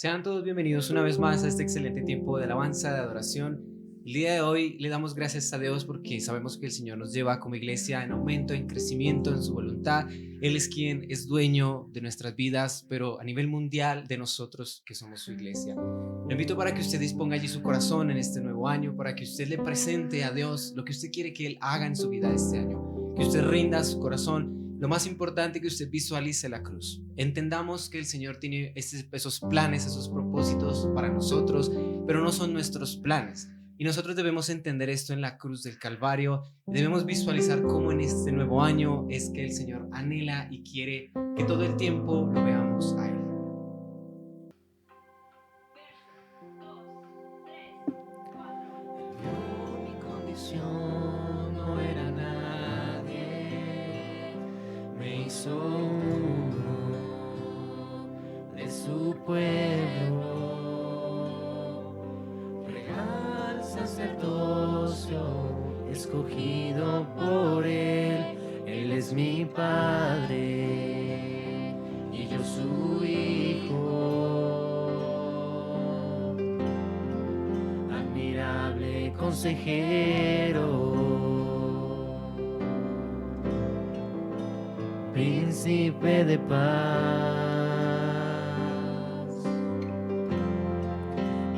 Sean todos bienvenidos una vez más a este excelente tiempo de alabanza, de adoración. El día de hoy le damos gracias a Dios porque sabemos que el Señor nos lleva como iglesia en aumento, en crecimiento, en su voluntad. Él es quien es dueño de nuestras vidas, pero a nivel mundial de nosotros que somos su iglesia. Le invito para que usted disponga allí su corazón en este nuevo año, para que usted le presente a Dios lo que usted quiere que Él haga en su vida este año, que usted rinda su corazón. Lo más importante es que usted visualice la cruz. Entendamos que el Señor tiene esos planes, esos propósitos para nosotros, pero no son nuestros planes. Y nosotros debemos entender esto en la cruz del Calvario. Debemos visualizar cómo en este nuevo año es que el Señor anhela y quiere que todo el tiempo lo veamos a Él. Mi condición no era nadie, me hizo uno de su pueblo, real sacerdocio, escogido por Él. Él es mi Padre y yo su Hijo, admirable consejero, príncipe de paz,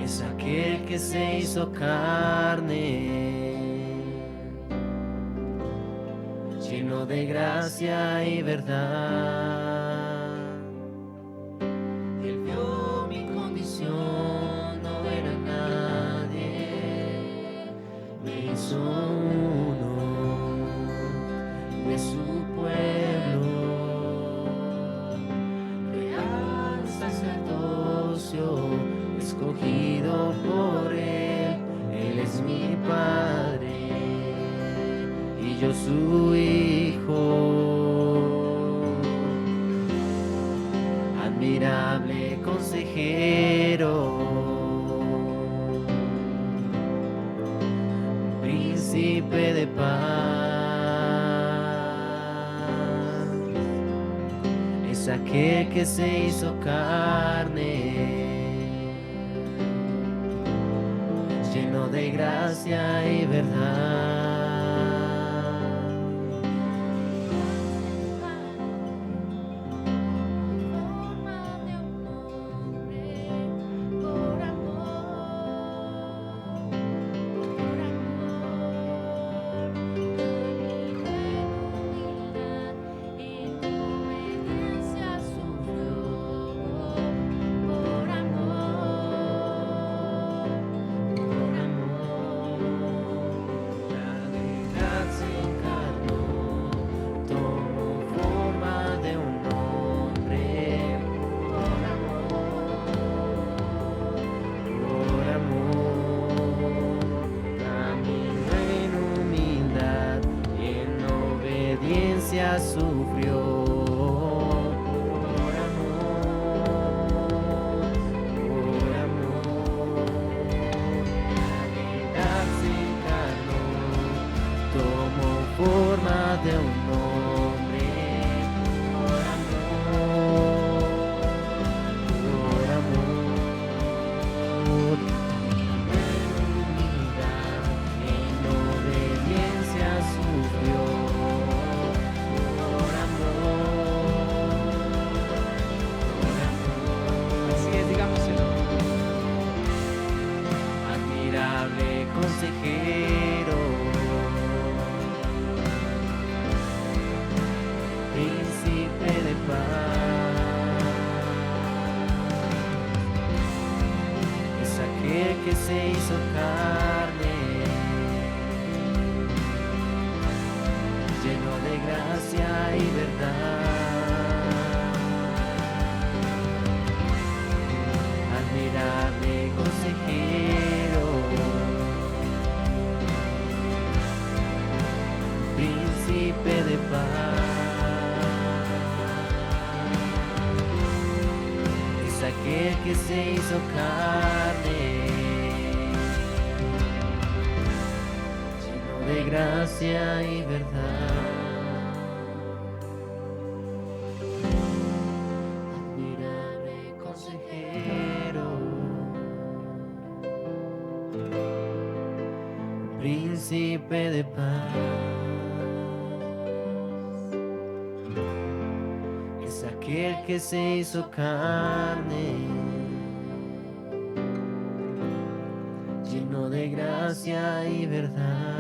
es aquel que se hizo carne, lleno de gracia y verdad. Él vio mi condición, no era nadie, me hizo uno de su pueblo, real sacerdocio, escogido por Él. Él es mi Padre y yo su Hijo, admirable consejero, príncipe de paz, es aquel que se hizo carne, lleno de gracia y verdad. Sufrió por amor, la se encarnó, tomó forma de un hombre, por amor, en humildad, en obediencia sufrió. Consejero, príncipe de paz, es aquel que se hizo carne, lleno de gracia y verdad, admirable consejero, príncipe de paz, es aquel que se hizo carne, lleno de gracia y verdad. Admirable consejero, príncipe de paz. Es aquel que se hizo carne, lleno de gracia y verdad.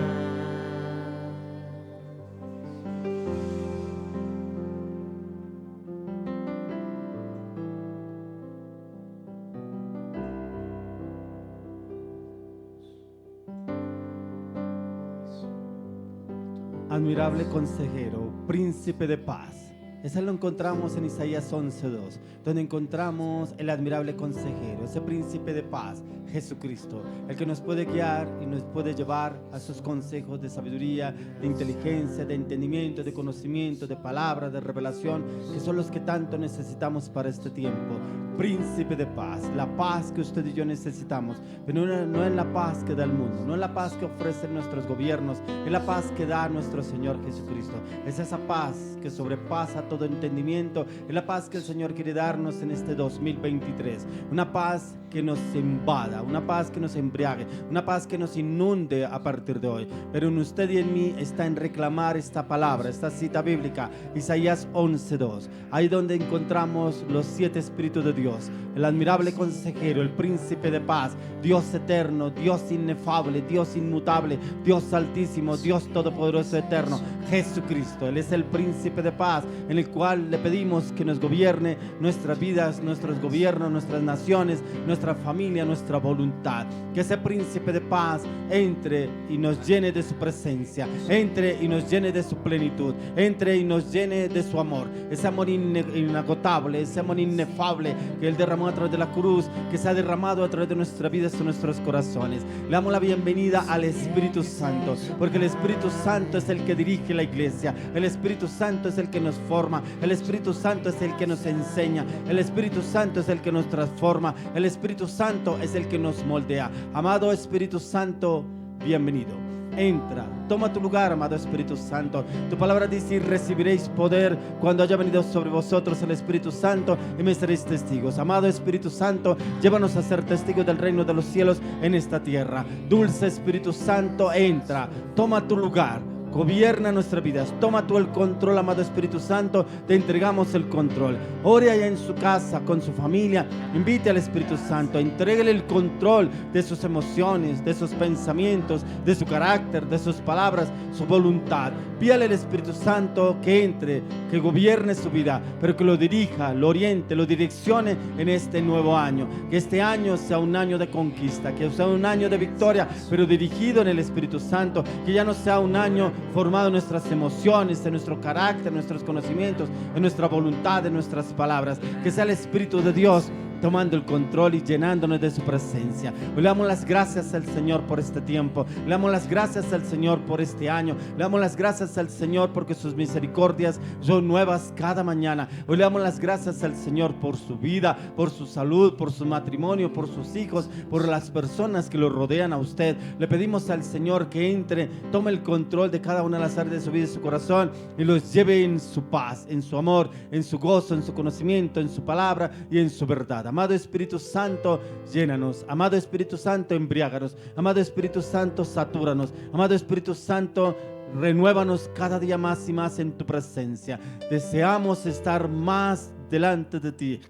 Admirable consejero, príncipe de paz. Eso lo encontramos en Isaías 11:2, donde encontramos el admirable consejero, ese príncipe de paz, Jesucristo, el que nos puede guiar y nos puede llevar a sus consejos de sabiduría, de inteligencia, de entendimiento, de conocimiento, de palabra, de revelación, que son los que tanto necesitamos para este tiempo. Príncipe de paz, la paz que usted y yo necesitamos, pero no es la paz que da el mundo, no es la paz que ofrecen nuestros gobiernos, es la paz que da nuestro Señor Jesucristo. Es esa paz que sobrepasa todo entendimiento, es la paz que el Señor quiere darnos en este 2023, una paz que nos invada, una paz que nos embriague, una paz que nos inunde a partir de hoy. Pero en usted y en mí está en reclamar esta palabra, esta cita bíblica, Isaías 11:2, ahí donde encontramos los 7 espíritus de Dios, el admirable consejero, el príncipe de paz, Dios eterno, Dios inefable, Dios inmutable, Dios altísimo, Dios todopoderoso eterno, Jesucristo. Él es el príncipe de paz, en el cual le pedimos que nos gobierne nuestras vidas, nuestros gobiernos, nuestras naciones, nuestra familia, nuestra voluntad. Que ese príncipe de paz entre y nos llene de su presencia, entre y nos llene de su plenitud, entre y nos llene de su amor, ese amor inagotable, ese amor inefable que Él derramó a través de la cruz, que se ha derramado a través de nuestra vida y nuestros corazones. Le damos la bienvenida al Espíritu Santo, porque el Espíritu Santo es el que dirige la iglesia, el Espíritu Santo es el que nos forma, el Espíritu Santo es el que nos enseña, el Espíritu Santo es el que nos transforma, el Espíritu Santo es el que nos moldea. Amado Espíritu Santo, bienvenido. Entra, toma tu lugar, amado Espíritu Santo. Tu palabra dice: y recibiréis poder cuando haya venido sobre vosotros el Espíritu Santo, y me seréis testigos. Amado Espíritu Santo, llévanos a ser testigos del reino de los cielos en esta tierra. Dulce Espíritu Santo, entra, toma tu lugar. Gobierna nuestras vidas, toma tú el control, amado Espíritu Santo, te entregamos el control. Ore allá en su casa, con su familia, invite al Espíritu Santo, entréguele el control de sus emociones, de sus pensamientos, de su carácter, de sus palabras, su voluntad. Pídale al Espíritu Santo que entre, que gobierne su vida, pero que lo dirija, lo oriente, lo direccione en este nuevo año. Que este año sea un año de conquista, que sea un año de victoria, pero dirigido en el Espíritu Santo. Que ya no sea un año formado en nuestras emociones, en nuestro carácter, en nuestros conocimientos, en nuestra voluntad, en nuestras palabras. Que sea el Espíritu de Dios tomando el control y llenándonos de su presencia. Le damos las gracias al Señor por este tiempo. Le damos las gracias al Señor por este año. Le damos las gracias al Señor porque sus misericordias son nuevas cada mañana. Le damos las gracias al Señor por su vida, por su salud, por su matrimonio, por sus hijos, por las personas que lo rodean a usted. Le pedimos al Señor que entre, tome el control de cada una de las áreas de su vida y su corazón y los lleve en su paz, en su amor, en su gozo, en su conocimiento, en su palabra y en su verdad. Amado Espíritu Santo, llénanos. Amado Espíritu Santo, embriáganos. Amado Espíritu Santo, satúranos. Amado Espíritu Santo, renuévanos cada día más y más en tu presencia. Deseamos estar más delante de ti.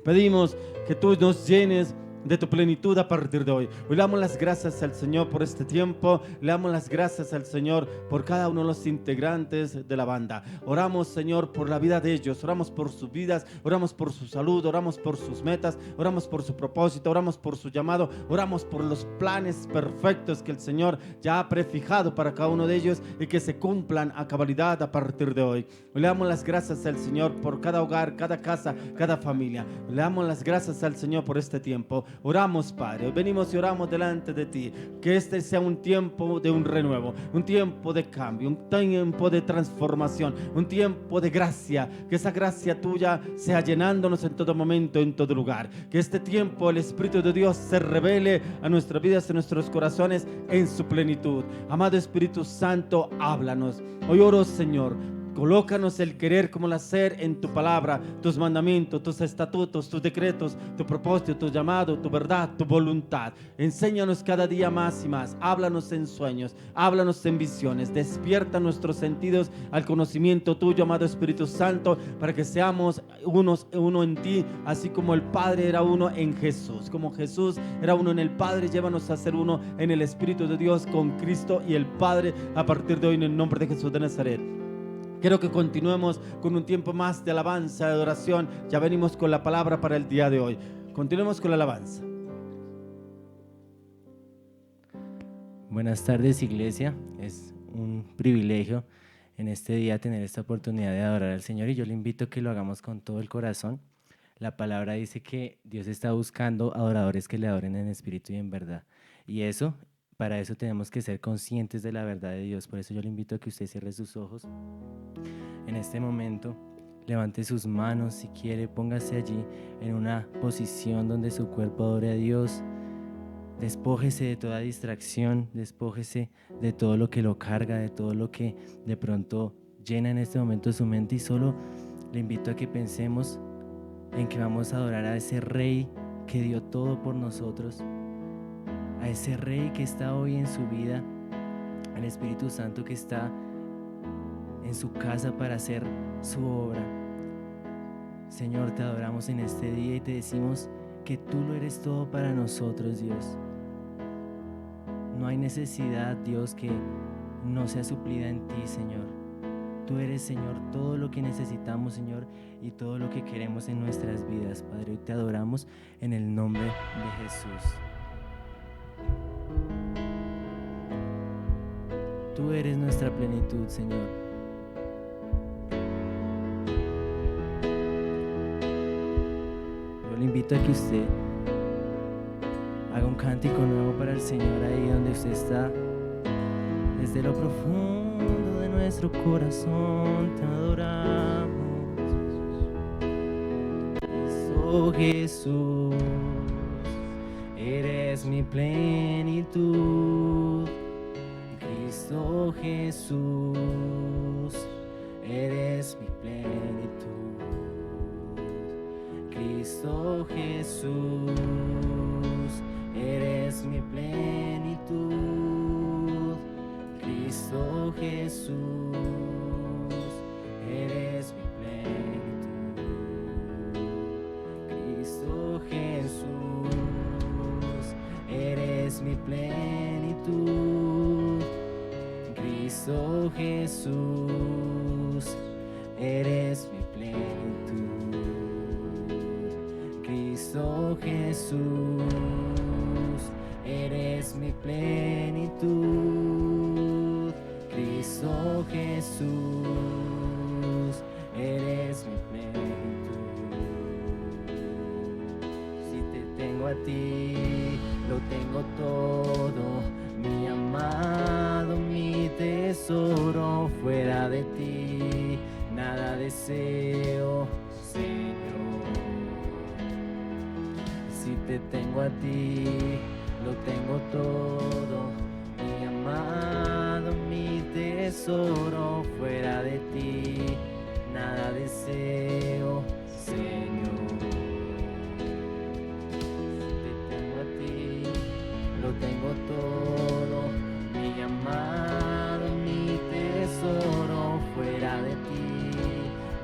Pedimos que tú nos llenes de tu plenitud a partir de hoy. Hoy le damos las gracias al Señor por este tiempo. Le damos las gracias al Señor por cada uno de los integrantes de la banda. Oramos, Señor, por la vida de ellos. Oramos por sus vidas. Oramos por su salud. Oramos por sus metas. Oramos por su propósito. Oramos por su llamado. Oramos por los planes perfectos que el Señor ya ha prefijado para cada uno de ellos y que se cumplan a cabalidad a partir de hoy. Le damos las gracias al Señor por cada hogar, cada casa, cada familia. Le damos las gracias al Señor por este tiempo. Oramos, Padre, hoy venimos y oramos delante de ti, que este sea un tiempo de un renuevo, un tiempo de cambio, un tiempo de transformación, un tiempo de gracia, que esa gracia tuya sea llenándonos en todo momento, en todo lugar, que este tiempo el Espíritu de Dios se revele a nuestras vidas, a nuestros corazones en su plenitud. Amado Espíritu Santo, háblanos. Hoy oro, Señor, Colócanos el querer como el hacer en tu palabra, tus mandamientos, tus estatutos, tus decretos, tu propósito, tu llamado, tu verdad, tu voluntad. Enséñanos cada día más y más. Háblanos en sueños, háblanos en visiones. Despierta nuestros sentidos al conocimiento tuyo, amado Espíritu Santo, para que seamos uno en ti, así como el Padre era uno en Jesús. Como Jesús era uno en el Padre, llévanos a ser uno en el Espíritu de Dios con Cristo y el Padre a partir de hoy, en el nombre de Jesús de Nazaret. Quiero que continuemos con un tiempo más de alabanza, de adoración. Ya venimos con la palabra para el día de hoy. Continuemos con la alabanza. Buenas tardes, iglesia. Es un privilegio en este día tener esta oportunidad de adorar al Señor y yo le invito a que lo hagamos con todo el corazón. La palabra dice que Dios está buscando adoradores que le adoren en espíritu y en verdad. Y para eso tenemos que ser conscientes de la verdad de Dios. Por eso yo le invito a que usted cierre sus ojos. En este momento, levante sus manos si quiere, póngase allí en una posición donde su cuerpo adore a Dios. Despójese de toda distracción, despójese de todo lo que lo carga, de todo lo que de pronto llena en este momento su mente y solo le invito a que pensemos en que vamos a adorar a ese Rey que dio todo por nosotros, a ese Rey que está hoy en su vida, al Espíritu Santo que está en su casa para hacer su obra. Señor, te adoramos en este día y te decimos que tú lo eres todo para nosotros, Dios. No hay necesidad, Dios, que no sea suplida en ti, Señor. Tú eres, Señor, todo lo que necesitamos, Señor, y todo lo que queremos en nuestras vidas, Padre. Hoy te adoramos en el nombre de Jesús. Tú eres nuestra plenitud, Señor. Yo le invito a que usted haga un cántico nuevo para el Señor ahí donde usted está. Desde lo profundo de nuestro corazón te adoramos. Oh Jesús, eres mi plenitud. Cristo Jesús, eres mi plenitud. Cristo Jesús, eres mi plenitud. Cristo Jesús, eres mi plenitud. Cristo Jesús, eres mi plenitud. Cristo Jesús, eres mi plenitud. Cristo Jesús, eres mi plenitud. Cristo Jesús, eres mi plenitud. Si te tengo a ti, lo tengo todo, mi amado, mi tesoro. Fuera de ti, nada deseo, Señor. Si te tengo a ti, lo tengo todo, mi amado, mi tesoro. Fuera de ti, nada deseo, Señor. Si te tengo a ti, lo tengo todo, mi amado, mi tesoro. Fuera de ti,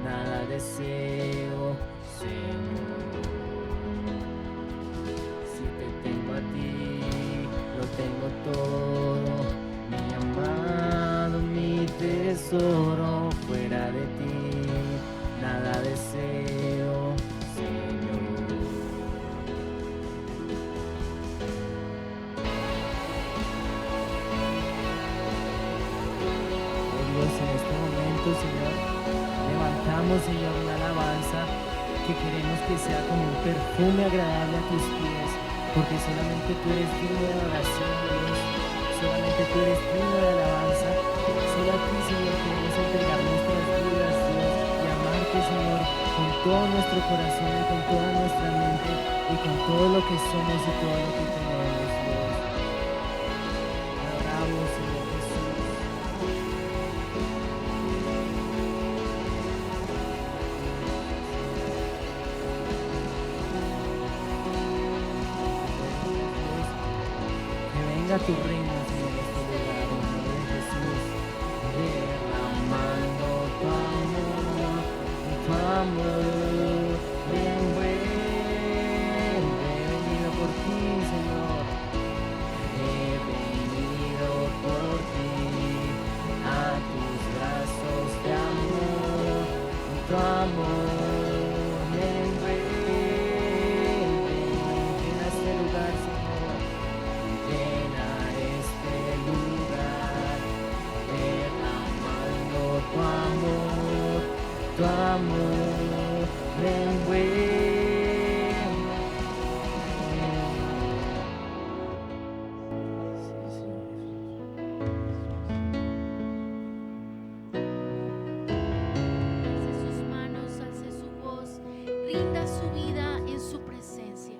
nada deseo, Señor. Si te tengo a ti, lo tengo todo, mi amado, mi tesoro. Fuera de ti, nada deseo, Señor. Oh Dios, en este momento, Señor, levantamos, Señor, una alabanza que queremos que sea como un perfume agradable a tus pies, porque solamente tú eres digno de adoración, Dios. Solamente tú eres digno de alabanza. Solo a ti, Señor, queremos entregar nuestras vidas, Dios, y amarte, Señor, con todo nuestro corazón y con toda nuestra mente y con todo lo que somos y todo lo que tenemos, Dios. Te adoramos, Señor Jesús. tu reino, Señor, en este lugar, en el nombre de Jesús, derramando tu amor, ven, he venido por ti, Señor, he venido por ti, a tus brazos de amor, tu amor. Tu amor, ven, Alce sus manos, alce su voz, rinda su vida en su presencia.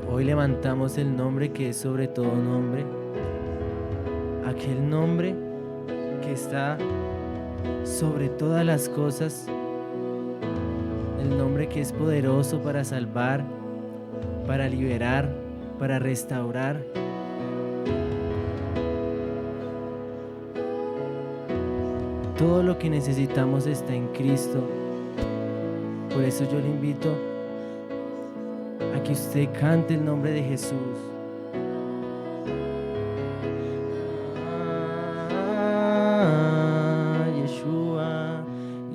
Hoy levantamos el nombre que es sobre todo nombre, aquel nombre que está sobre todas las cosas, el nombre que es poderoso para salvar, para liberar, para restaurar. Todo lo que necesitamos está en Cristo. Por eso yo le invito a que usted cante el nombre de Jesús. Yeshua,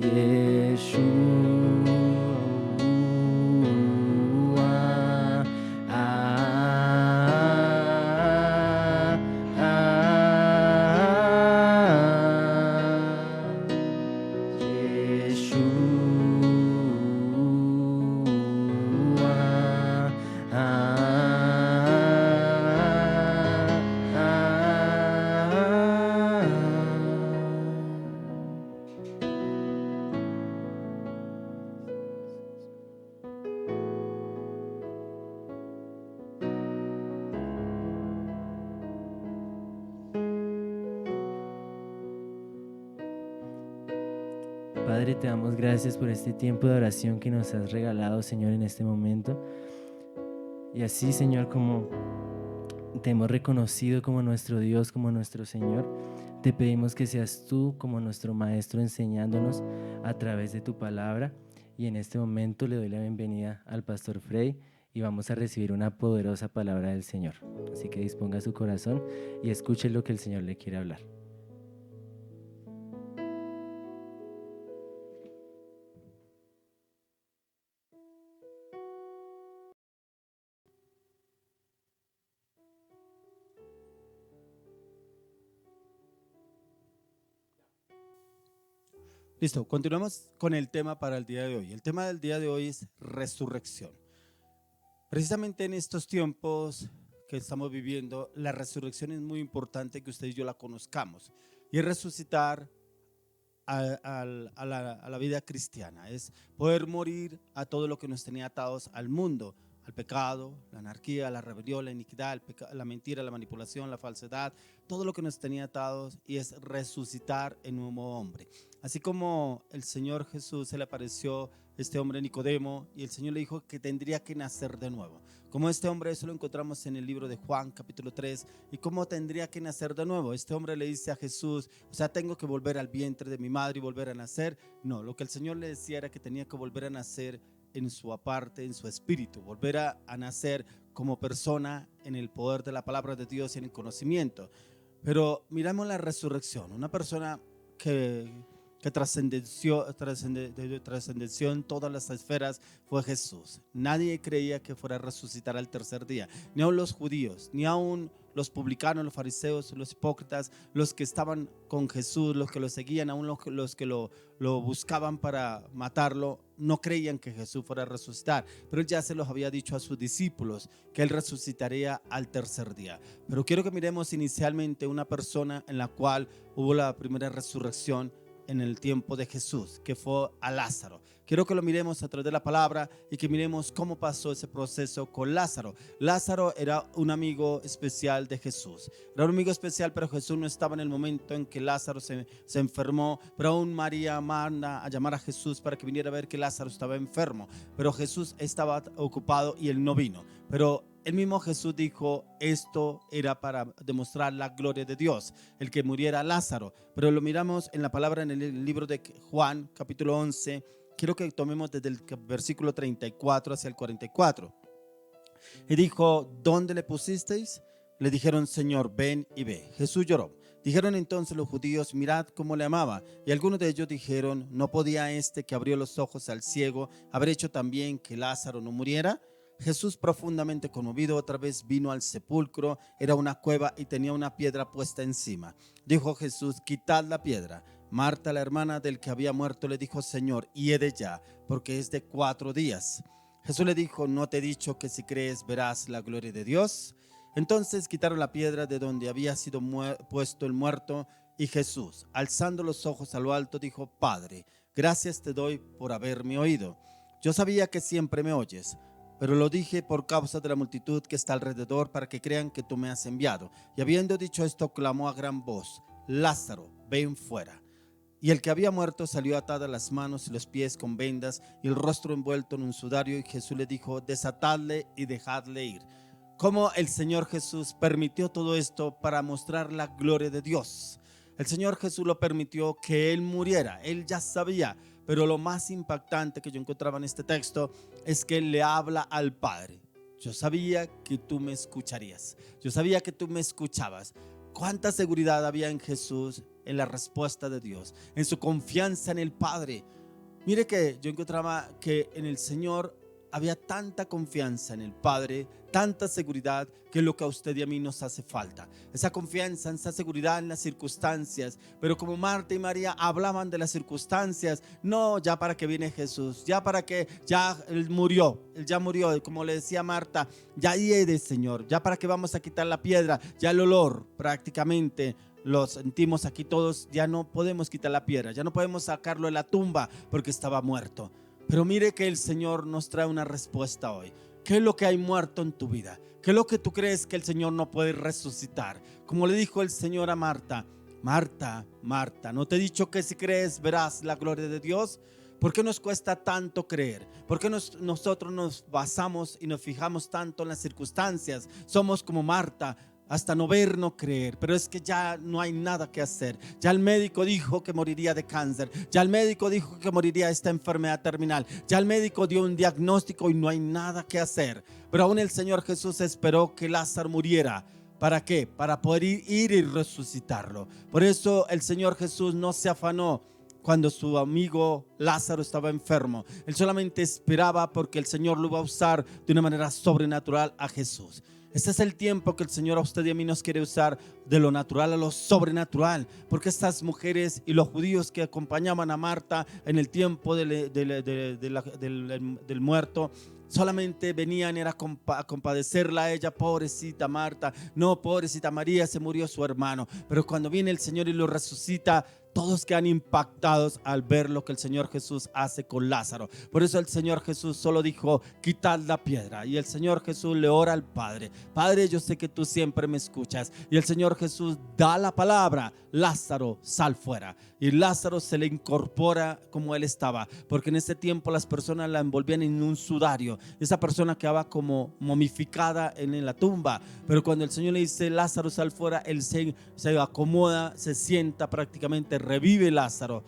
Yeshua, Yeshua. Padre, te damos gracias por este tiempo de oración que nos has regalado, Señor, en este momento. Y así, Señor, como te hemos reconocido como nuestro Dios, como nuestro Señor, te pedimos que seas tú como nuestro Maestro enseñándonos a través de tu palabra. Y en este momento le doy la bienvenida al Pastor Frey y vamos a recibir una poderosa palabra del Señor. Así que disponga su corazón y escuche lo que el Señor le quiere hablar. Listo, continuamos con el tema para el día de hoy. El tema del día de hoy es resurrección. Precisamente en estos tiempos que estamos viviendo, la resurrección es muy importante que usted y yo la conozcamos. Y es resucitar a la vida cristiana, es poder morir a todo lo que nos tenía atados al mundo, al pecado, la anarquía, la rebelión, la iniquidad, la mentira, la manipulación, la falsedad, todo lo que nos tenía atados, y es resucitar en un nuevo hombre. Así como el Señor Jesús se le apareció este hombre Nicodemo y el Señor le dijo que tendría que nacer de nuevo. Como este hombre, eso lo encontramos en el libro de Juan capítulo 3, y cómo tendría que nacer de nuevo. Este hombre le dice a Jesús, o sea, tengo que volver al vientre de mi madre y volver a nacer. No, lo que el Señor le decía era que tenía que volver a nacer en su aparte, en su espíritu, volver a nacer como persona en el poder de la palabra de Dios y en el conocimiento. Pero miramos la resurrección, una persona que trascendenció en todas las esferas fue Jesús. Nadie creía que fuera a resucitar al tercer día, ni aun los judíos, ni aun los publicanos, los fariseos, los hipócritas, los que estaban con Jesús, los que lo seguían, aun los que lo buscaban para matarlo, no creían que Jesús fuera a resucitar. Pero él ya se los había dicho a sus discípulos que él resucitaría al tercer día. Pero quiero que miremos inicialmente una persona en la cual hubo la primera resurrección en el tiempo de Jesús, que fue a Lázaro. Quiero que lo miremos a través de la palabra y que miremos cómo pasó ese proceso con Lázaro. Lázaro era un amigo especial de Jesús. Era un amigo especial, pero Jesús no estaba en el momento en que Lázaro se enfermó. Pero aún María manda a llamar a Jesús para que viniera a ver que Lázaro estaba enfermo. Pero Jesús estaba ocupado y él no vino. Pero el mismo Jesús dijo, esto era para demostrar la gloria de Dios, el que muriera Lázaro. Pero lo miramos en la palabra en el libro de Juan, capítulo 11. Quiero que tomemos desde el versículo 34 hacia el 44. Y dijo, ¿dónde le pusisteis? Le dijeron, Señor, ven y ve. Jesús lloró. Dijeron entonces los judíos, mirad cómo le amaba. Y algunos de ellos dijeron, ¿no podía este que abrió los ojos al ciego haber hecho también que Lázaro no muriera? Jesús, profundamente conmovido, otra vez vino al sepulcro. Era una cueva y tenía una piedra puesta encima. Dijo Jesús, quitad la piedra. Marta, la hermana del que había muerto, le dijo, Señor, hiede ya, porque es de 4 días. Jesús le dijo, ¿no te he dicho que si crees verás la gloria de Dios? Entonces quitaron la piedra de donde había sido puesto el muerto, y Jesús, alzando los ojos a lo alto, dijo, Padre, gracias te doy por haberme oído. Yo sabía que siempre me oyes, pero lo dije por causa de la multitud que está alrededor, para que crean que tú me has enviado. Y habiendo dicho esto, clamó a gran voz, Lázaro, ven fuera. Y el que había muerto salió atada las manos y los pies con vendas y el rostro envuelto en un sudario. Y Jesús le dijo, desatadle y dejadle ir. Cómo el Señor Jesús permitió todo esto para mostrar la gloria de Dios. El Señor Jesús lo permitió que Él muriera. Él ya sabía. Pero lo más impactante que yo encontraba en este texto es que Él le habla al Padre. Yo sabía que tú me escucharías. Yo sabía que tú me escuchabas. ¿Cuánta seguridad había en Jesús, en la respuesta de Dios, en su confianza en el Padre? Mire que yo encontraba que en el Señor había tanta confianza en el Padre, tanta seguridad, que es lo que a usted y a mí nos hace falta. Esa confianza, esa seguridad en las circunstancias. Pero como Marta y María hablaban de las circunstancias, no, ya para que viene Jesús, ya para que ya Él ya murió, como le decía Marta, ya hiede, Señor, ya para que vamos a quitar la piedra, ya el olor prácticamente lo sentimos aquí todos, ya no podemos quitar la piedra, ya no podemos sacarlo de la tumba porque estaba muerto. Pero mire que el Señor nos trae una respuesta hoy. ¿Qué es lo que hay muerto en tu vida? ¿Qué es lo que tú crees que el Señor no puede resucitar? Como le dijo el Señor a Marta, Marta, Marta, ¿no te he dicho que si crees verás la gloria de Dios? ¿Por qué nos cuesta tanto creer? ¿Por qué nosotros nos basamos y nos fijamos tanto en las circunstancias? Somos como Marta, hasta no ver, no creer. Pero es que ya no hay nada que hacer. Ya el médico dijo que moriría de cáncer. Ya el médico dijo que moriría de esta enfermedad terminal. Ya el médico dio un diagnóstico y no hay nada que hacer. Pero aún el Señor Jesús esperó que Lázaro muriera. ¿Para qué? Para poder ir y resucitarlo. Por eso el Señor Jesús no se afanó cuando su amigo Lázaro estaba enfermo. Él solamente esperaba porque el Señor lo iba a usar de una manera sobrenatural a Jesús. Este es el tiempo que el Señor a usted y a mí nos quiere usar, de lo natural a lo sobrenatural, porque estas mujeres y los judíos que acompañaban a Marta en el tiempo del muerto solamente venían era a compadecerla a ella. Pobrecita Marta, no, pobrecita María, se murió su hermano. Pero cuando viene el Señor y lo resucita, todos quedan impactados al ver lo que el Señor Jesús hace con Lázaro. Por eso el Señor Jesús solo dijo: quitad la piedra. Y el Señor Jesús le ora al Padre: Padre, yo sé que tú siempre me escuchas. Y el Señor Jesús da la palabra: Lázaro, sal fuera. Y Lázaro se le incorpora como él estaba, porque en ese tiempo las personas la envolvían en un sudario. Esa persona quedaba como momificada en la tumba. Pero cuando el Señor le dice: Lázaro, sal fuera, él se acomoda, se sienta prácticamente, revive Lázaro.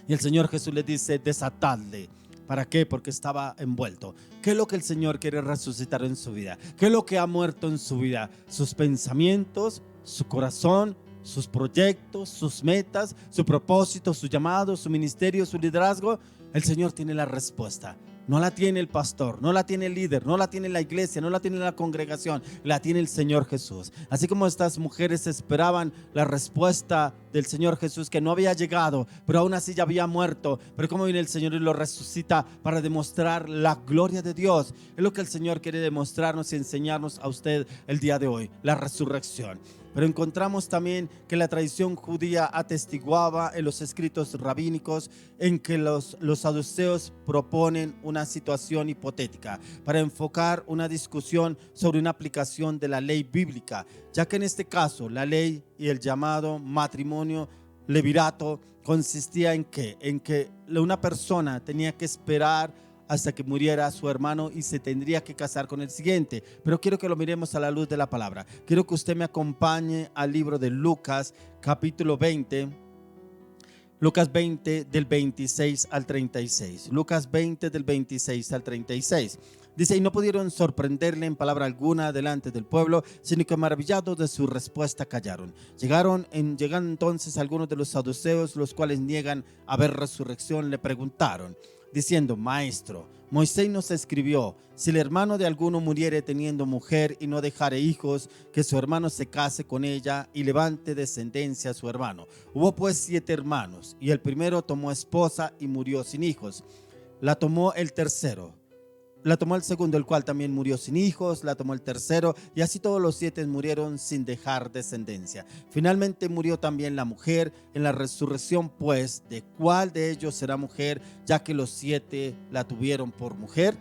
Y el Señor Jesús le dice: desatadle. ¿Para qué? Porque estaba envuelto. ¿Qué es lo que el Señor quiere resucitar en su vida? ¿Qué es lo que ha muerto en su vida? Sus pensamientos, su corazón, sus proyectos, sus metas, su propósito, su llamado, su ministerio, su liderazgo. El Señor tiene la respuesta. No la tiene el pastor, no la tiene el líder, no la tiene la iglesia, no la tiene la congregación, la tiene el Señor Jesús. Así como estas mujeres esperaban la respuesta del Señor Jesús, que no había llegado, pero aún así ya había muerto. Pero como viene el Señor y lo resucita para demostrar la gloria de Dios. Es lo que el Señor quiere demostrarnos y enseñarnos a usted el día de hoy: la resurrección. Pero encontramos también que la tradición judía atestiguaba en los escritos rabínicos en que los saduceos proponen una situación hipotética para enfocar una discusión sobre una aplicación de la ley bíblica, ya que en este caso la ley y el llamado matrimonio levirato consistía en que una persona tenía que esperar hasta que muriera su hermano y se tendría que casar con el siguiente. Pero quiero que lo miremos a la luz de la palabra. Quiero que usted me acompañe al libro de Lucas, capítulo 20. Lucas 20 del 26 al 36. Lucas 20 del 26 al 36. Dice: y no pudieron sorprenderle en palabra alguna delante del pueblo, sino que maravillados de su respuesta callaron. Llegaron entonces algunos de los saduceos, los cuales niegan haber resurrección, le preguntaron, diciendo: Maestro, Moisés nos escribió: si el hermano de alguno muriere teniendo mujer y no dejare hijos, que su hermano se case con ella y levante descendencia a su hermano. Hubo pues 7 hermanos, y el primero tomó esposa y murió sin hijos. La tomó el segundo, el cual también murió sin hijos. La tomó el tercero, y así todos los 7 murieron sin dejar descendencia. Finalmente murió también la mujer. En la resurrección, pues, ¿de cuál de ellos será mujer, ya que los 7 la tuvieron por mujer?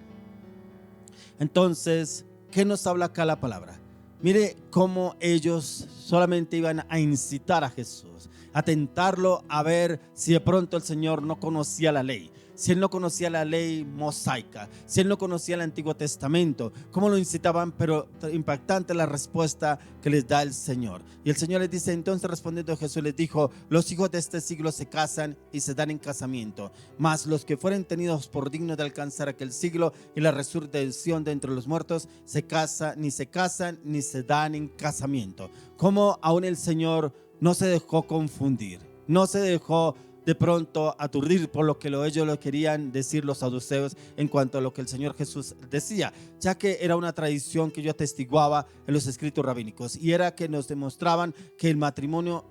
Entonces, ¿qué nos habla acá la palabra? Mire cómo ellos solamente iban a incitar a Jesús, a tentarlo, a ver si de pronto el Señor no conocía la ley. Si él no conocía la ley mosaica, si él no conocía el Antiguo Testamento, ¿cómo lo incitaban? Pero impactante la respuesta que les da el Señor. Y el Señor les dice: entonces respondiendo Jesús les dijo: los hijos de este siglo se casan y se dan en casamiento, mas los que fueren tenidos por dignos de alcanzar aquel siglo y la resurrección de entre los muertos se casan ni se dan en casamiento. Como aún el Señor no se dejó confundir, no se dejó de pronto aturdir por lo que ellos lo querían decir los saduceos en cuanto a lo que el Señor Jesús decía, ya que era una tradición que yo atestiguaba en los escritos rabínicos, y era que nos demostraban que el matrimonio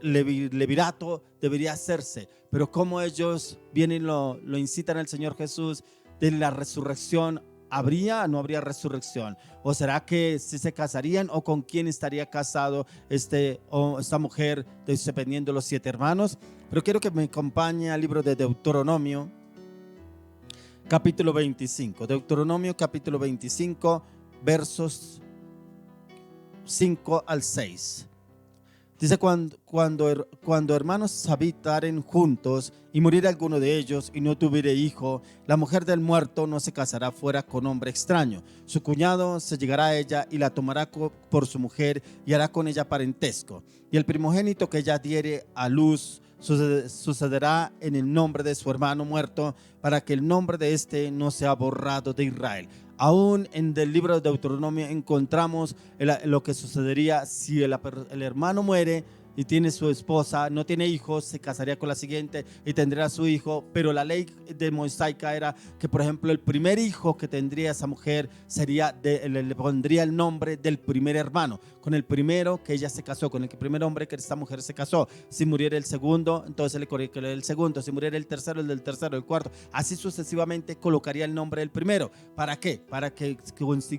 levirato debería hacerse. Pero como ellos vienen lo incitan al Señor Jesús de la resurrección, ¿habría o no habría resurrección? ¿O será que si se casarían, o con quién estaría casado esta mujer, dependiendo de los 7 hermanos? Pero quiero que me acompañe al libro de Deuteronomio, capítulo 25. Deuteronomio, capítulo 25, versos 5 al 6. Dice, cuando hermanos habitaren juntos y muriere alguno de ellos y no tuviere hijo, la mujer del muerto no se casará fuera con hombre extraño. Su cuñado se llegará a ella y la tomará por su mujer y hará con ella parentesco. Y el primogénito que ella diere a luz sucederá en el nombre de su hermano muerto, para que el nombre de éste no sea borrado de Israel. Aún en el libro de Deuteronomio encontramos lo que sucedería si el hermano muere y tiene su esposa, no tiene hijos, se casaría con la siguiente y tendría su hijo. Pero la ley de mosaica era que, por ejemplo, el primer hijo que tendría esa mujer le pondría el nombre del primer hermano, con el primero que ella se casó, con el primer hombre que esta mujer se casó. Si muriera el segundo, entonces le colocaría el segundo. Si muriera el tercero, el del tercero, el cuarto. Así sucesivamente colocaría el nombre del primero. ¿Para qué? Para que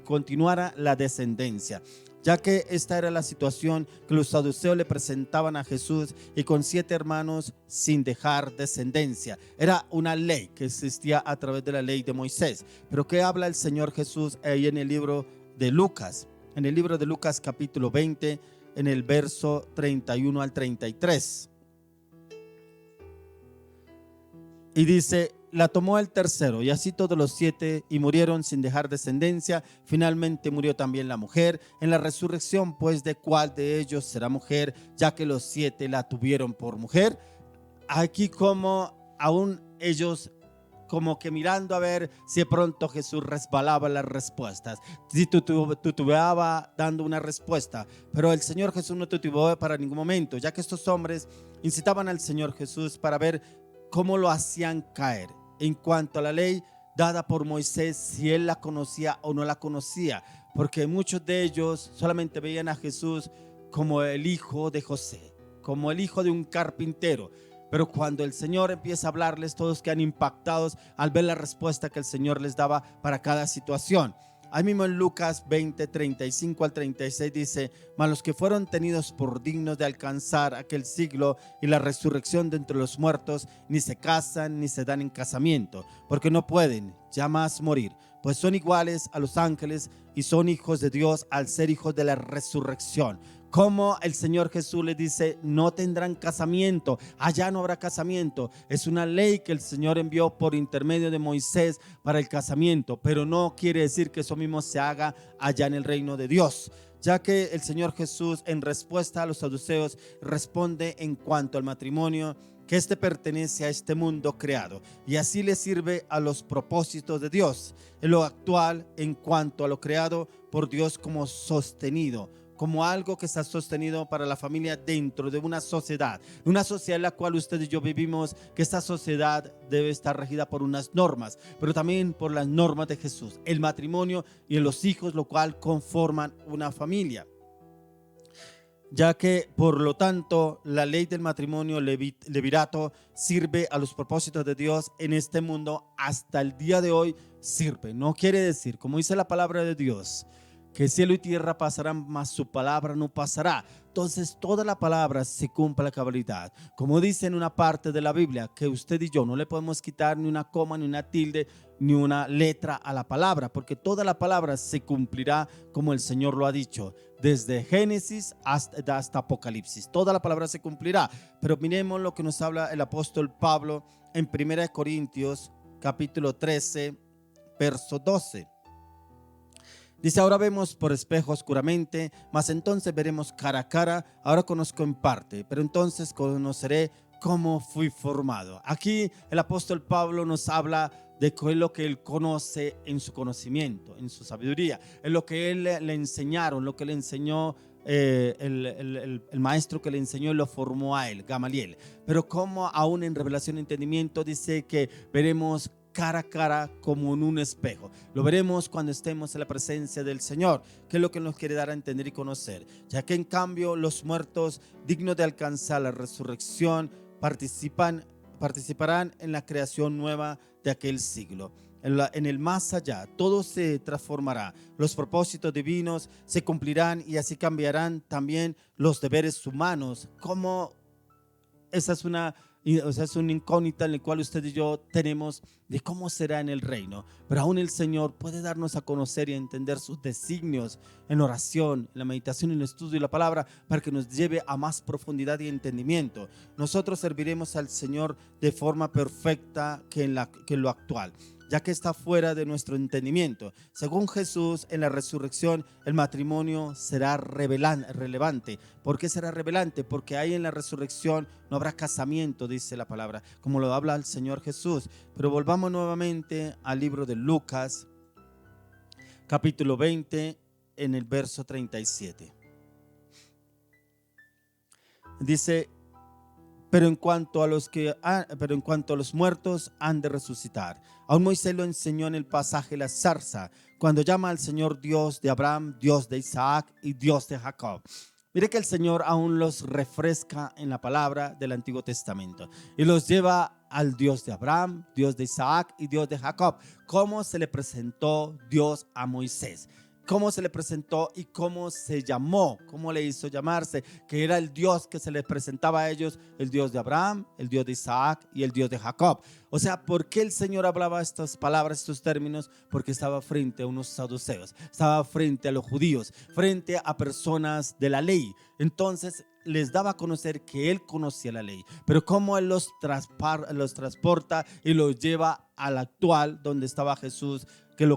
continuara la descendencia. Ya que esta era la situación que los saduceos le presentaban a Jesús, y con 7 hermanos sin dejar descendencia. Era una ley que existía a través de la ley de Moisés. Pero ¿qué habla el Señor Jesús ahí en el libro de Lucas? En el libro de Lucas capítulo 20, en el verso 31 al 33. Y dice: la tomó el tercero, y así todos los 7, y murieron sin dejar descendencia. Finalmente murió también la mujer. En la resurrección, pues, ¿de cuál de ellos será mujer, ya que los 7 la tuvieron por mujer? Aquí como aún ellos como que mirando a ver si de pronto Jesús resbalaba las respuestas, si titubeaba dando una respuesta. Pero el Señor Jesús no titubeó para ningún momento, ya que estos hombres incitaban al Señor Jesús para ver cómo lo hacían caer en cuanto a la ley dada por Moisés, si él la conocía o no la conocía, porque muchos de ellos solamente veían a Jesús como el hijo de José, como el hijo de un carpintero. Pero cuando el Señor empieza a hablarles, todos quedan impactados al ver la respuesta que el Señor les daba para cada situación. Ahí mismo en Lucas 20, 35 al 36 dice: mas los que fueron tenidos por dignos de alcanzar aquel siglo y la resurrección de entre los muertos, ni se casan ni se dan en casamiento, porque no pueden ya más morir, pues son iguales a los ángeles y son hijos de Dios al ser hijos de la resurrección. Como el Señor Jesús le dice: no tendrán casamiento, allá no habrá casamiento. Es una ley que el Señor envió por intermedio de Moisés para el casamiento, pero no quiere decir que eso mismo se haga allá en el reino de Dios, ya que el Señor Jesús, en respuesta a los saduceos, responde en cuanto al matrimonio, que este pertenece a este mundo creado y así le sirve a los propósitos de Dios en lo actual, en cuanto a lo creado por Dios como sostenido, como algo que está sostenido para la familia dentro de una sociedad en la cual usted y yo vivimos, que esta sociedad debe estar regida por unas normas, pero también por las normas de Jesús, el matrimonio y los hijos, lo cual conforman una familia. Ya que por lo tanto la ley del matrimonio levirato sirve a los propósitos de Dios en este mundo hasta el día de hoy sirve. No quiere decir, como dice la palabra de Dios, que cielo y tierra pasarán, mas su palabra no pasará. Entonces toda la palabra se cumple a cabalidad. Como dice en una parte de la Biblia, que usted y yo no le podemos quitar ni una coma, ni una tilde, ni una letra a la palabra, porque toda la palabra se cumplirá como el Señor lo ha dicho, desde Génesis hasta Apocalipsis. Toda la palabra se cumplirá. Pero miremos lo que nos habla el apóstol Pablo en 1 Corintios capítulo 13, verso 12. Dice: ahora vemos por espejo oscuramente, mas entonces veremos cara a cara. Ahora conozco en parte, pero entonces conoceré cómo fui formado. Aquí el apóstol Pablo nos habla de qué es lo que él conoce en su conocimiento, en su sabiduría, en lo que él le enseñaron, lo que le enseñó el maestro que le enseñó y lo formó a él, Gamaliel. Pero como aún en revelación y entendimiento dice que veremos cara a cara como en un espejo. Lo veremos cuando estemos en la presencia del Señor, que es lo que nos quiere dar a entender y conocer, ya que en cambio los muertos dignos de alcanzar la resurrección participarán en la creación nueva de aquel siglo. En el más allá todo se transformará, los propósitos divinos se cumplirán y así cambiarán también los deberes humanos. Como esa es una o sea, es una incógnita en la cual usted y yo tenemos de cómo será en el reino. Pero aún el Señor puede darnos a conocer y a entender sus designios en oración, en la meditación, en el estudio de la palabra, para que nos lleve a más profundidad y entendimiento. Nosotros serviremos al Señor de forma perfecta que en lo actual, ya que está fuera de nuestro entendimiento. Según Jesús, en la resurrección, el matrimonio será relevante. ¿Por qué será relevante? Porque ahí en la resurrección no habrá casamiento, dice la palabra, como lo habla el Señor Jesús. Pero volvamos nuevamente al libro de Lucas, capítulo 20, en el verso 37. Dice: Pero en cuanto a los muertos han de resucitar. Aún Moisés lo enseñó en el pasaje la zarza, cuando llama al Señor Dios de Abraham, Dios de Isaac y Dios de Jacob. Mire que el Señor aún los refresca en la palabra del Antiguo Testamento y los lleva al Dios de Abraham, Dios de Isaac y Dios de Jacob. ¿Cómo se le presentó Dios a Moisés? Cómo se le presentó y cómo se llamó, cómo le hizo llamarse, que era el Dios que se les presentaba a ellos, el Dios de Abraham, el Dios de Isaac y el Dios de Jacob. O sea, ¿por qué el Señor hablaba estas palabras, estos términos? Porque estaba frente a unos saduceos, estaba frente a los judíos, frente a personas de la ley. Entonces les daba a conocer que Él conocía la ley, pero cómo Él los transporta y los lleva al actual, donde estaba Jesús,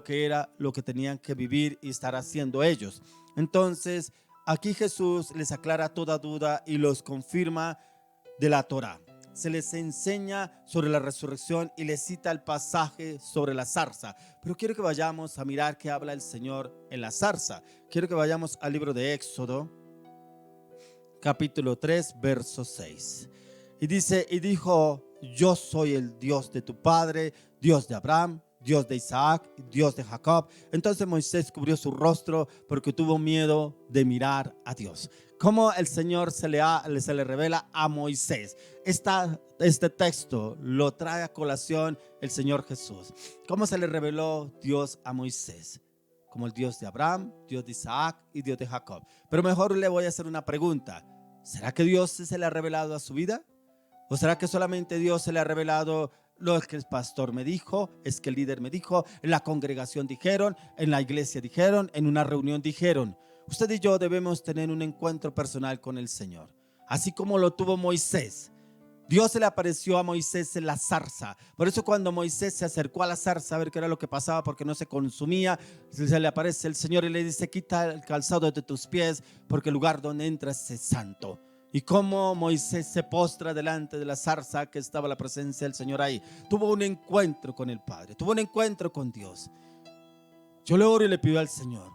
que era lo que tenían que vivir y estar haciendo ellos. Entonces aquí Jesús les aclara toda duda y los confirma de la Torá. Se les enseña sobre la resurrección y les cita el pasaje sobre la zarza. Pero quiero que vayamos a mirar qué habla el Señor en la zarza. Quiero que vayamos al libro de Éxodo, capítulo 3, verso 6. Y dice: y dijo: yo soy el Dios de tu padre, Dios de Abraham, Dios de Isaac, Dios de Jacob. Entonces Moisés cubrió su rostro porque tuvo miedo de mirar a Dios. ¿Cómo el Señor se le revela a Moisés? Este texto lo trae a colación el Señor Jesús. ¿Cómo se le reveló Dios a Moisés? Como el Dios de Abraham, Dios de Isaac y Dios de Jacob. Pero mejor le voy a hacer una pregunta. ¿Será que Dios se le ha revelado a su vida? ¿O será que solamente Dios se le ha revelado lo que el pastor me dijo, es que el líder me dijo, en la congregación dijeron, en la iglesia dijeron, en una reunión dijeron? Usted y yo debemos tener un encuentro personal con el Señor, así como lo tuvo Moisés. Dios se le apareció a Moisés en la zarza. Por eso cuando Moisés se acercó a la zarza a ver qué era lo que pasaba, porque no se consumía, se le aparece el Señor y le dice: quita el calzado de tus pies, porque el lugar donde entras es santo. Y cómo Moisés se postra delante de la zarza, que estaba la presencia del Señor ahí. Tuvo un encuentro con el Padre, tuvo un encuentro con Dios. Yo le oro y le pido al Señor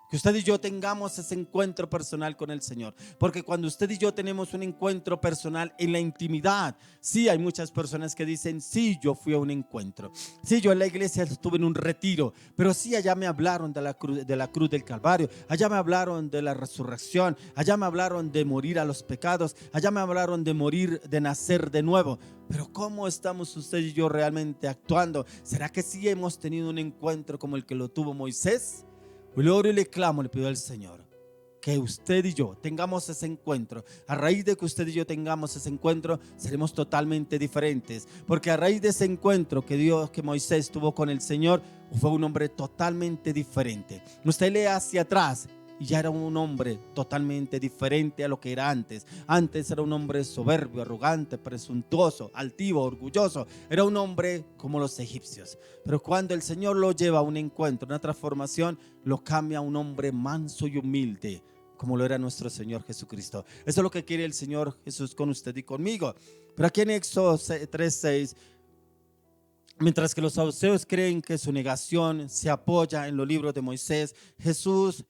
que usted y yo tengamos ese encuentro personal con el Señor, porque cuando usted y yo tenemos un encuentro personal en la intimidad, sí, hay muchas personas que dicen: sí, yo fui a un encuentro, sí, yo en la iglesia estuve en un retiro, pero sí, allá me hablaron de la cruz del Calvario, allá me hablaron de la resurrección, allá me hablaron de morir a los pecados, allá me hablaron de morir, de nacer de nuevo. Pero ¿cómo estamos usted y yo realmente actuando? ¿Será que sí hemos tenido un encuentro como el que lo tuvo Moisés? Le oro y le clamo, le pido al Señor que usted y yo tengamos ese encuentro. A raíz de que usted y yo tengamos ese encuentro, seremos totalmente diferentes, porque a raíz de ese encuentro que Moisés tuvo con el Señor, fue un hombre totalmente diferente. Usted lee hacia atrás y ya era un hombre totalmente diferente a lo que era antes. Antes era un hombre soberbio, arrogante, presuntuoso, altivo, orgulloso. Era un hombre como los egipcios. Pero cuando el Señor lo lleva a un encuentro, una transformación, lo cambia a un hombre manso y humilde, como lo era nuestro Señor Jesucristo. Eso es lo que quiere el Señor Jesús con usted y conmigo. Pero aquí en Éxodo 3:6, mientras que los saduceos creen que su negación se apoya en los libros de Moisés, Jesús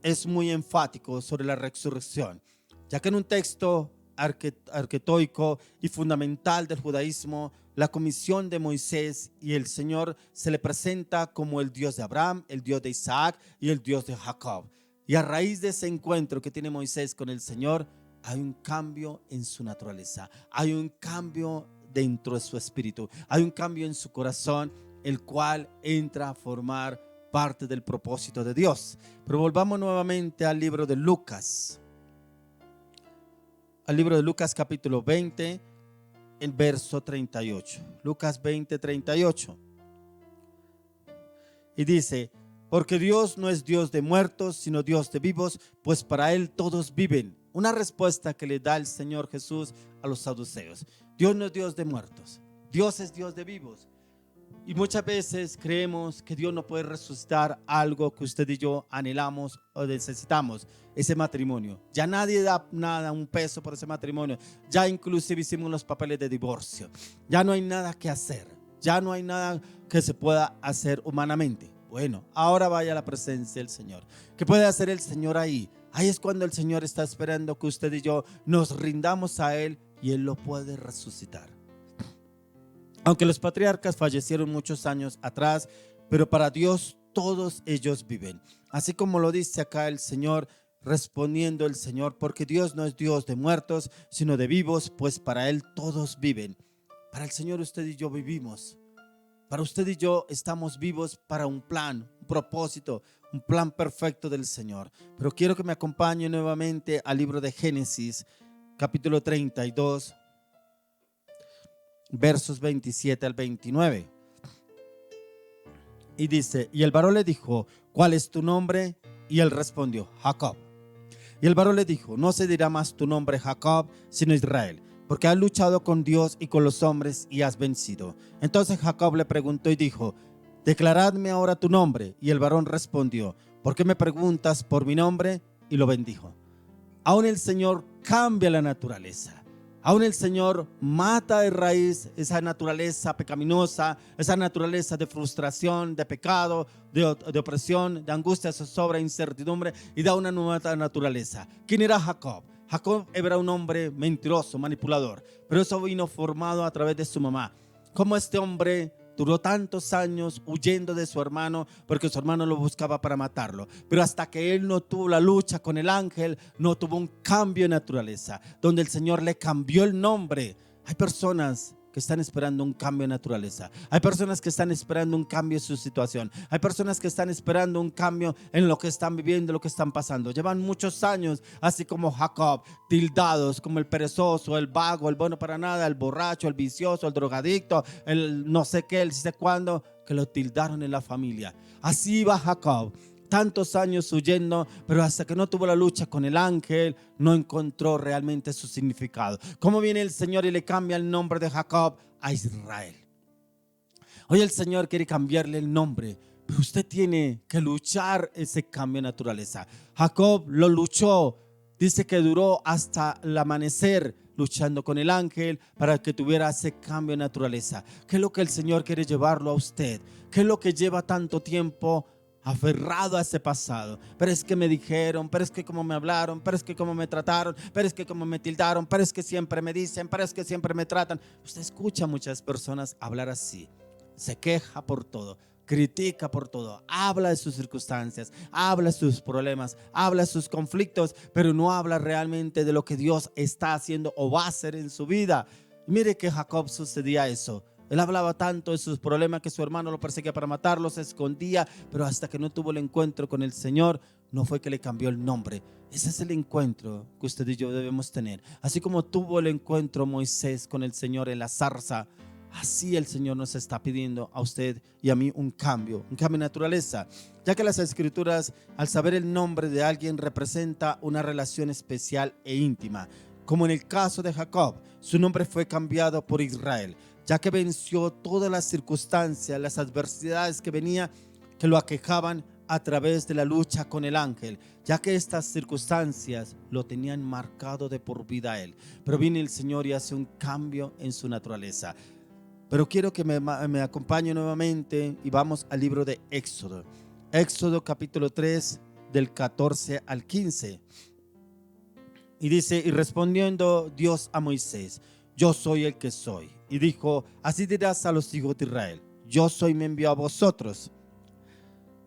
es muy enfático sobre la resurrección, ya que en un texto arquetoico y fundamental del judaísmo, la comisión de Moisés y el Señor se le presenta como el Dios de Abraham, el Dios de Isaac y el Dios de Jacob. Y a raíz de ese encuentro que tiene Moisés con el Señor, hay un cambio en su naturaleza, hay un cambio dentro de su espíritu, hay un cambio en su corazón, el cual entra a formar parte del propósito de Dios. Pero volvamos nuevamente al libro de Lucas. Al libro de Lucas capítulo 20, el verso 38. Lucas 20, 38. Y dice: porque Dios no es Dios de muertos, sino Dios de vivos, pues para Él todos viven. Una respuesta que le da el Señor Jesús a los saduceos. Dios no es Dios de muertos, Dios es Dios de vivos. Y muchas veces creemos que Dios no puede resucitar algo que usted y yo anhelamos o necesitamos, ese matrimonio. Ya nadie da nada, un peso por ese matrimonio. Ya inclusive hicimos los papeles de divorcio. Ya no hay nada que hacer. Ya no hay nada que se pueda hacer humanamente. Bueno, ahora vaya a la presencia del Señor. ¿Qué puede hacer el Señor ahí? Ahí es cuando el Señor está esperando que usted y yo nos rindamos a Él y Él lo puede resucitar. Aunque los patriarcas fallecieron muchos años atrás, pero para Dios todos ellos viven. Así como lo dice acá el Señor, respondiendo el Señor: porque Dios no es Dios de muertos, sino de vivos, pues para Él todos viven. Para el Señor usted y yo vivimos. Para usted y yo estamos vivos para un plan, un propósito, un plan perfecto del Señor. Pero quiero que me acompañe nuevamente al libro de Génesis, capítulo 32, versos 27 al 29. Y dice: y el varón le dijo: ¿cuál es tu nombre? Y él respondió: Jacob. Y el varón le dijo: no se dirá más tu nombre Jacob, sino Israel, porque has luchado con Dios y con los hombres y has vencido. Entonces Jacob le preguntó y dijo: declaradme ahora tu nombre. Y el varón respondió: ¿por qué me preguntas por mi nombre? Y lo bendijo. Aún el Señor cambia la naturaleza. Aún el Señor mata de raíz esa naturaleza pecaminosa, esa naturaleza de frustración, de pecado, de opresión, de angustia, zozobra, incertidumbre, y da una nueva naturaleza. ¿Quién era Jacob? Jacob era un hombre mentiroso, manipulador, pero eso vino formado a través de su mamá. Como este hombre duró tantos años huyendo de su hermano porque su hermano lo buscaba para matarlo. Pero hasta que él no tuvo la lucha con el ángel, no tuvo un cambio de naturaleza, donde el Señor le cambió el nombre. Hay personas que están esperando un cambio de naturaleza. Hay personas que están esperando un cambio en su situación. Hay personas que están esperando un cambio en lo que están viviendo, lo que están pasando. Llevan muchos años, así como Jacob, tildados como el perezoso, el vago, el bueno para nada, el borracho, el vicioso, el drogadicto, el no sé qué, el no sé cuándo, que lo tildaron en la familia. Así iba Jacob. Tantos años huyendo, pero hasta que no tuvo la lucha con el ángel, no encontró realmente su significado. ¿Cómo viene el Señor y le cambia el nombre de Jacob a Israel? Hoy el Señor quiere cambiarle el nombre, pero usted tiene que luchar ese cambio de naturaleza. Jacob lo luchó, dice que duró hasta el amanecer luchando con el ángel para que tuviera ese cambio de naturaleza. ¿Qué es lo que el Señor quiere llevarlo a usted? ¿Qué es lo que lleva tanto tiempo aferrado a ese pasado? Pero es que me dijeron, pero es que como me hablaron, pero es que como me trataron, pero es que como me tildaron, pero es que siempre me dicen, pero es que siempre me tratan. Usted escucha a muchas personas hablar así, se queja por todo, critica por todo, habla de sus circunstancias, habla de sus problemas, habla de sus conflictos, pero no habla realmente de lo que Dios está haciendo o va a hacer en su vida. Y mire que Jacob sucedía eso. Él hablaba tanto de sus problemas que su hermano lo perseguía para matarlo, se escondía, pero hasta que no tuvo el encuentro con el Señor, no fue que le cambió el nombre. Ese es el encuentro que usted y yo debemos tener. Así como tuvo el encuentro Moisés con el Señor en la zarza, así el Señor nos está pidiendo a usted y a mí un cambio de naturaleza. Ya que las Escrituras, al saber el nombre de alguien, representa una relación especial e íntima. Como en el caso de Jacob, su nombre fue cambiado por Israel, ya que venció todas las circunstancias, las adversidades que lo aquejaban a través de la lucha con el ángel, ya que estas circunstancias lo tenían marcado de por vida a él. Pero viene el Señor y hace un cambio en su naturaleza. Pero quiero que me acompañe nuevamente y vamos al libro de Éxodo. Éxodo capítulo 3 del 14 al 15. Y dice: y respondiendo Dios a Moisés: yo soy el que soy. Y dijo: así dirás a los hijos de Israel: yo soy, me envió a vosotros.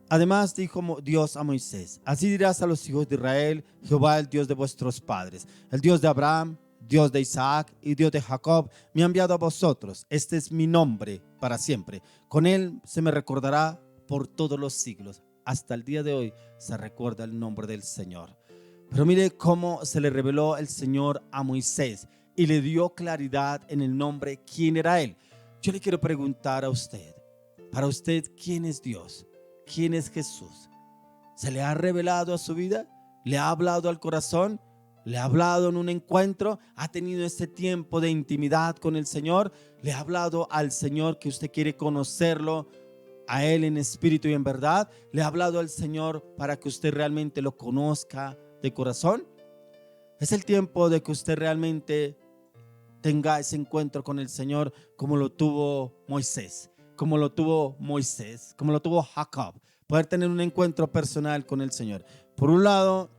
Además dijo Dios a Moisés: así dirás a los hijos de Israel: Jehová, el Dios de vuestros padres, el Dios de Abraham, Dios de Isaac y Dios de Jacob, me ha enviado a vosotros. Este es mi nombre para siempre. Con él se me recordará por todos los siglos. Hasta el día de hoy se recuerda el nombre del Señor. Pero mire cómo se le reveló el Señor a Moisés, y le dio claridad en el nombre quién era Él. Yo le quiero preguntar a usted, para usted, ¿quién es Dios? ¿Quién es Jesús? ¿Se le ha revelado a su vida? ¿Le ha hablado al corazón? ¿Le ha hablado en un encuentro? ¿Ha tenido este tiempo de intimidad con el Señor? ¿Le ha hablado al Señor que usted quiere conocerlo, a Él en espíritu y en verdad? ¿Le ha hablado al Señor para que usted realmente lo conozca de corazón? Es el tiempo de que usted realmente tenga ese encuentro con el Señor como lo tuvo Moisés, como lo tuvo Jacob. Poder tener un encuentro personal con el Señor. Por un lado,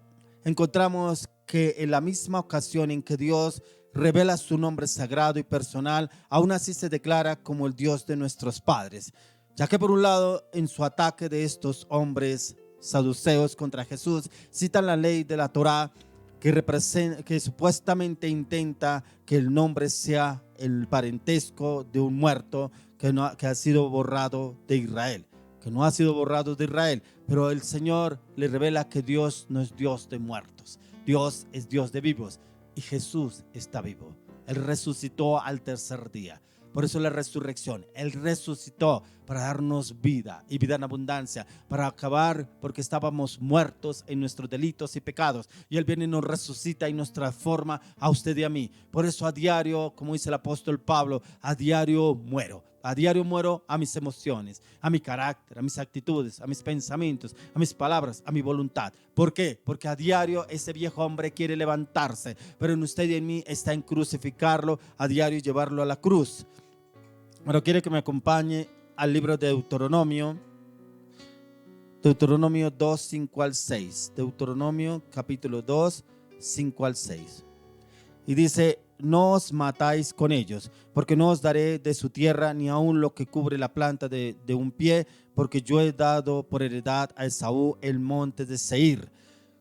encontramos que en la misma ocasión en que Dios revela su nombre sagrado y personal, aún así se declara como el Dios de nuestros padres. Ya que por un lado, en su ataque de estos hombres saduceos contra Jesús, citan la ley de la Torá que supuestamente intenta que el nombre sea el parentesco de un muerto que ha sido borrado de Israel. Que no ha sido borrado de Israel, pero el Señor le revela que Dios no es Dios de muertos, Dios es Dios de vivos y Jesús está vivo. Él resucitó al tercer día. Por eso la resurrección, Él resucitó para darnos vida y vida en abundancia, para acabar porque estábamos muertos en nuestros delitos y pecados. Y Él viene y nos resucita y nos transforma a usted y a mí. Por eso a diario, como dice el apóstol Pablo, a diario muero. A diario muero a mis emociones, a mi carácter, a mis actitudes, a mis pensamientos, a mis palabras, a mi voluntad. ¿Por qué? Porque a diario ese viejo hombre quiere levantarse, pero en usted y en mí está en crucificarlo a diario y llevarlo a la cruz. Pero quiero que me acompañe al libro de Deuteronomio 2, 5 al 6. Deuteronomio capítulo 2, 5 al 6. Y dice: no os matáis con ellos, porque no os daré de su tierra ni aun lo que cubre la planta de un pie, porque yo he dado por heredad a Esaú el monte de Seir.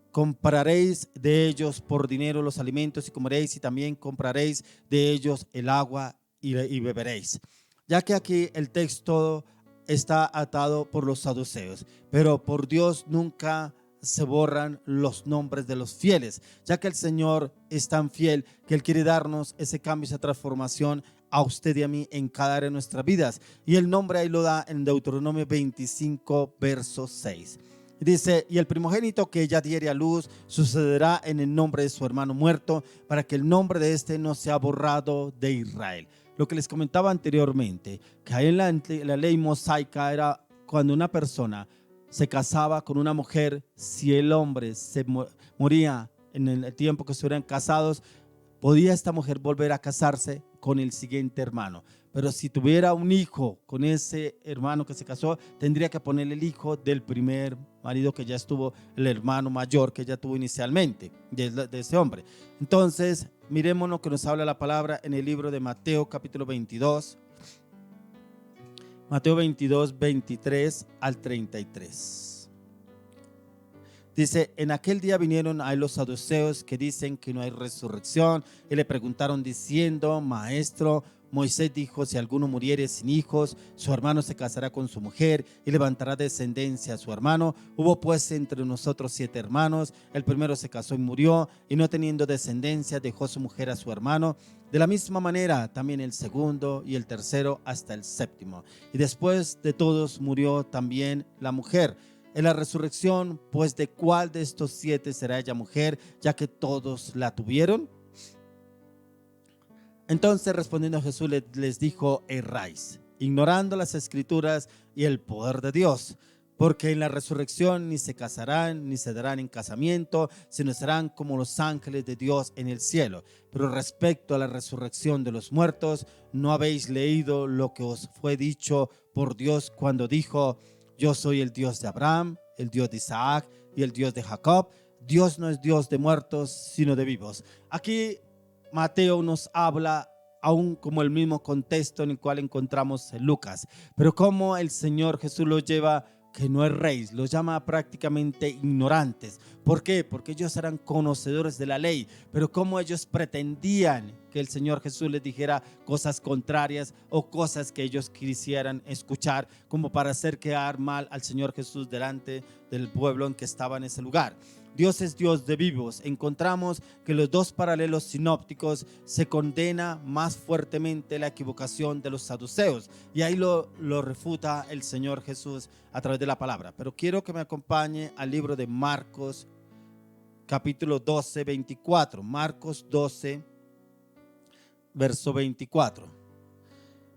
Compraréis de ellos por dinero los alimentos y comeréis, y también compraréis de ellos el agua y beberéis. Ya que aquí el texto está atado por los saduceos, pero por Dios nunca se borran los nombres de los fieles, ya que el Señor es tan fiel que Él quiere darnos ese cambio, esa transformación a usted y a mí en cada área de nuestras vidas. Y el nombre ahí lo da en Deuteronomio 25, verso 6. Dice: y el primogénito que ella diere a luz sucederá en el nombre de su hermano muerto, para que el nombre de este no sea borrado de Israel. Lo que les comentaba anteriormente, que ahí en la ley mosaica era cuando una persona se casaba con una mujer, si el hombre se moría en el tiempo que estuvieran casados, podía esta mujer volver a casarse con el siguiente hermano. Pero si tuviera un hijo con ese hermano que se casó, tendría que ponerle el hijo del primer marido que ya estuvo, el hermano mayor que ya tuvo inicialmente de ese hombre. Entonces, miremos lo que nos habla la palabra en el libro de Mateo capítulo 22. Mateo 22, 23 al 33. Dice: en aquel día vinieron a los saduceos que dicen que no hay resurrección y le preguntaron diciendo: Maestro, Moisés dijo: si alguno muriere sin hijos, su hermano se casará con su mujer y levantará descendencia a su hermano. Hubo pues entre nosotros 7 hermanos. El primero se casó y murió, y no teniendo descendencia dejó su mujer a su hermano. De la misma manera también el segundo y el tercero hasta el séptimo. Y después de todos murió también la mujer. En la resurrección, pues, ¿de cuál de estos 7 será ella mujer, ya que todos la tuvieron? Entonces, respondiendo Jesús les dijo: erráis, ignorando las escrituras y el poder de Dios, porque en la resurrección ni se casarán ni se darán en casamiento, sino serán como los ángeles de Dios en el cielo. Pero respecto a la resurrección de los muertos, ¿no habéis leído lo que os fue dicho por Dios cuando dijo: yo soy el Dios de Abraham, el Dios de Isaac y el Dios de Jacob? Dios no es Dios de muertos, sino de vivos. Aquí Mateo nos habla aún como el mismo contexto en el cual encontramos en Lucas, pero como el Señor Jesús lo lleva, que no es rey, los llama prácticamente ignorantes. ¿Por qué? Porque ellos eran conocedores de la ley, pero como ellos pretendían que el Señor Jesús les dijera cosas contrarias o cosas que ellos quisieran escuchar, como para hacer quedar mal al Señor Jesús delante del pueblo en que estaba en ese lugar. Dios es Dios de vivos. Encontramos que los dos paralelos sinópticos se condena más fuertemente la equivocación de los saduceos, y ahí lo refuta el Señor Jesús a través de la palabra. Pero quiero que me acompañe al libro de Marcos, capítulo 12, 24. Marcos 12, verso 24.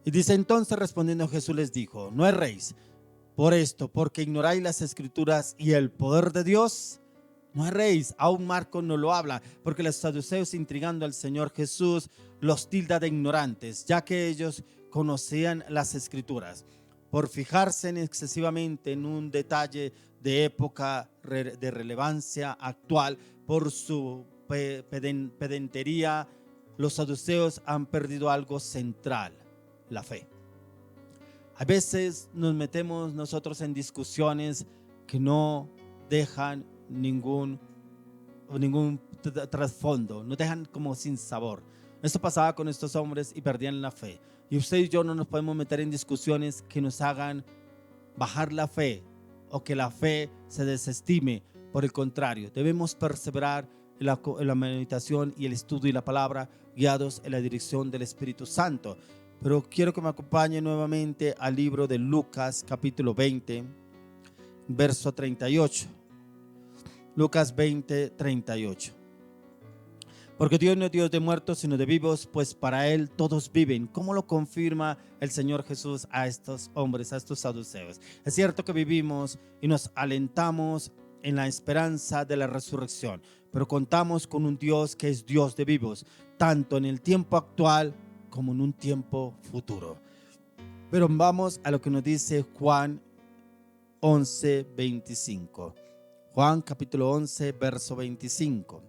Y dice: entonces respondiendo Jesús les dijo: no erréis por esto, porque ignoráis las escrituras y el poder de Dios. No erréis. Aún Marcos no lo habla, porque los saduceos, intrigando al Señor Jesús, los tilda de ignorantes, ya que ellos conocían las escrituras. Por fijarse excesivamente en un detalle de época de relevancia actual, por su pedantería, los saduceos han perdido algo central: la fe. A veces nos metemos nosotros en discusiones que no dejan ningún trasfondo, nos dejan como sin sabor. Esto pasaba con estos hombres y perdían la fe. Y usted y yo no nos podemos meter en discusiones que nos hagan bajar la fe o que la fe se desestime. Por el contrario, debemos perseverar en la meditación y el estudio y la palabra, guiados en la dirección del Espíritu Santo. Pero quiero que me acompañe nuevamente al libro de Lucas, capítulo 20, verso 38. Lucas 20, 38. Porque Dios no es Dios de muertos, sino de vivos, pues para Él todos viven. ¿Cómo lo confirma el Señor Jesús a estos hombres, a estos saduceos? Es cierto que vivimos y nos alentamos en la esperanza de la resurrección, pero contamos con un Dios que es Dios de vivos, tanto en el tiempo actual como en un tiempo futuro. Pero vamos a lo que nos dice Juan 11, 25. Juan capítulo 11, verso 25.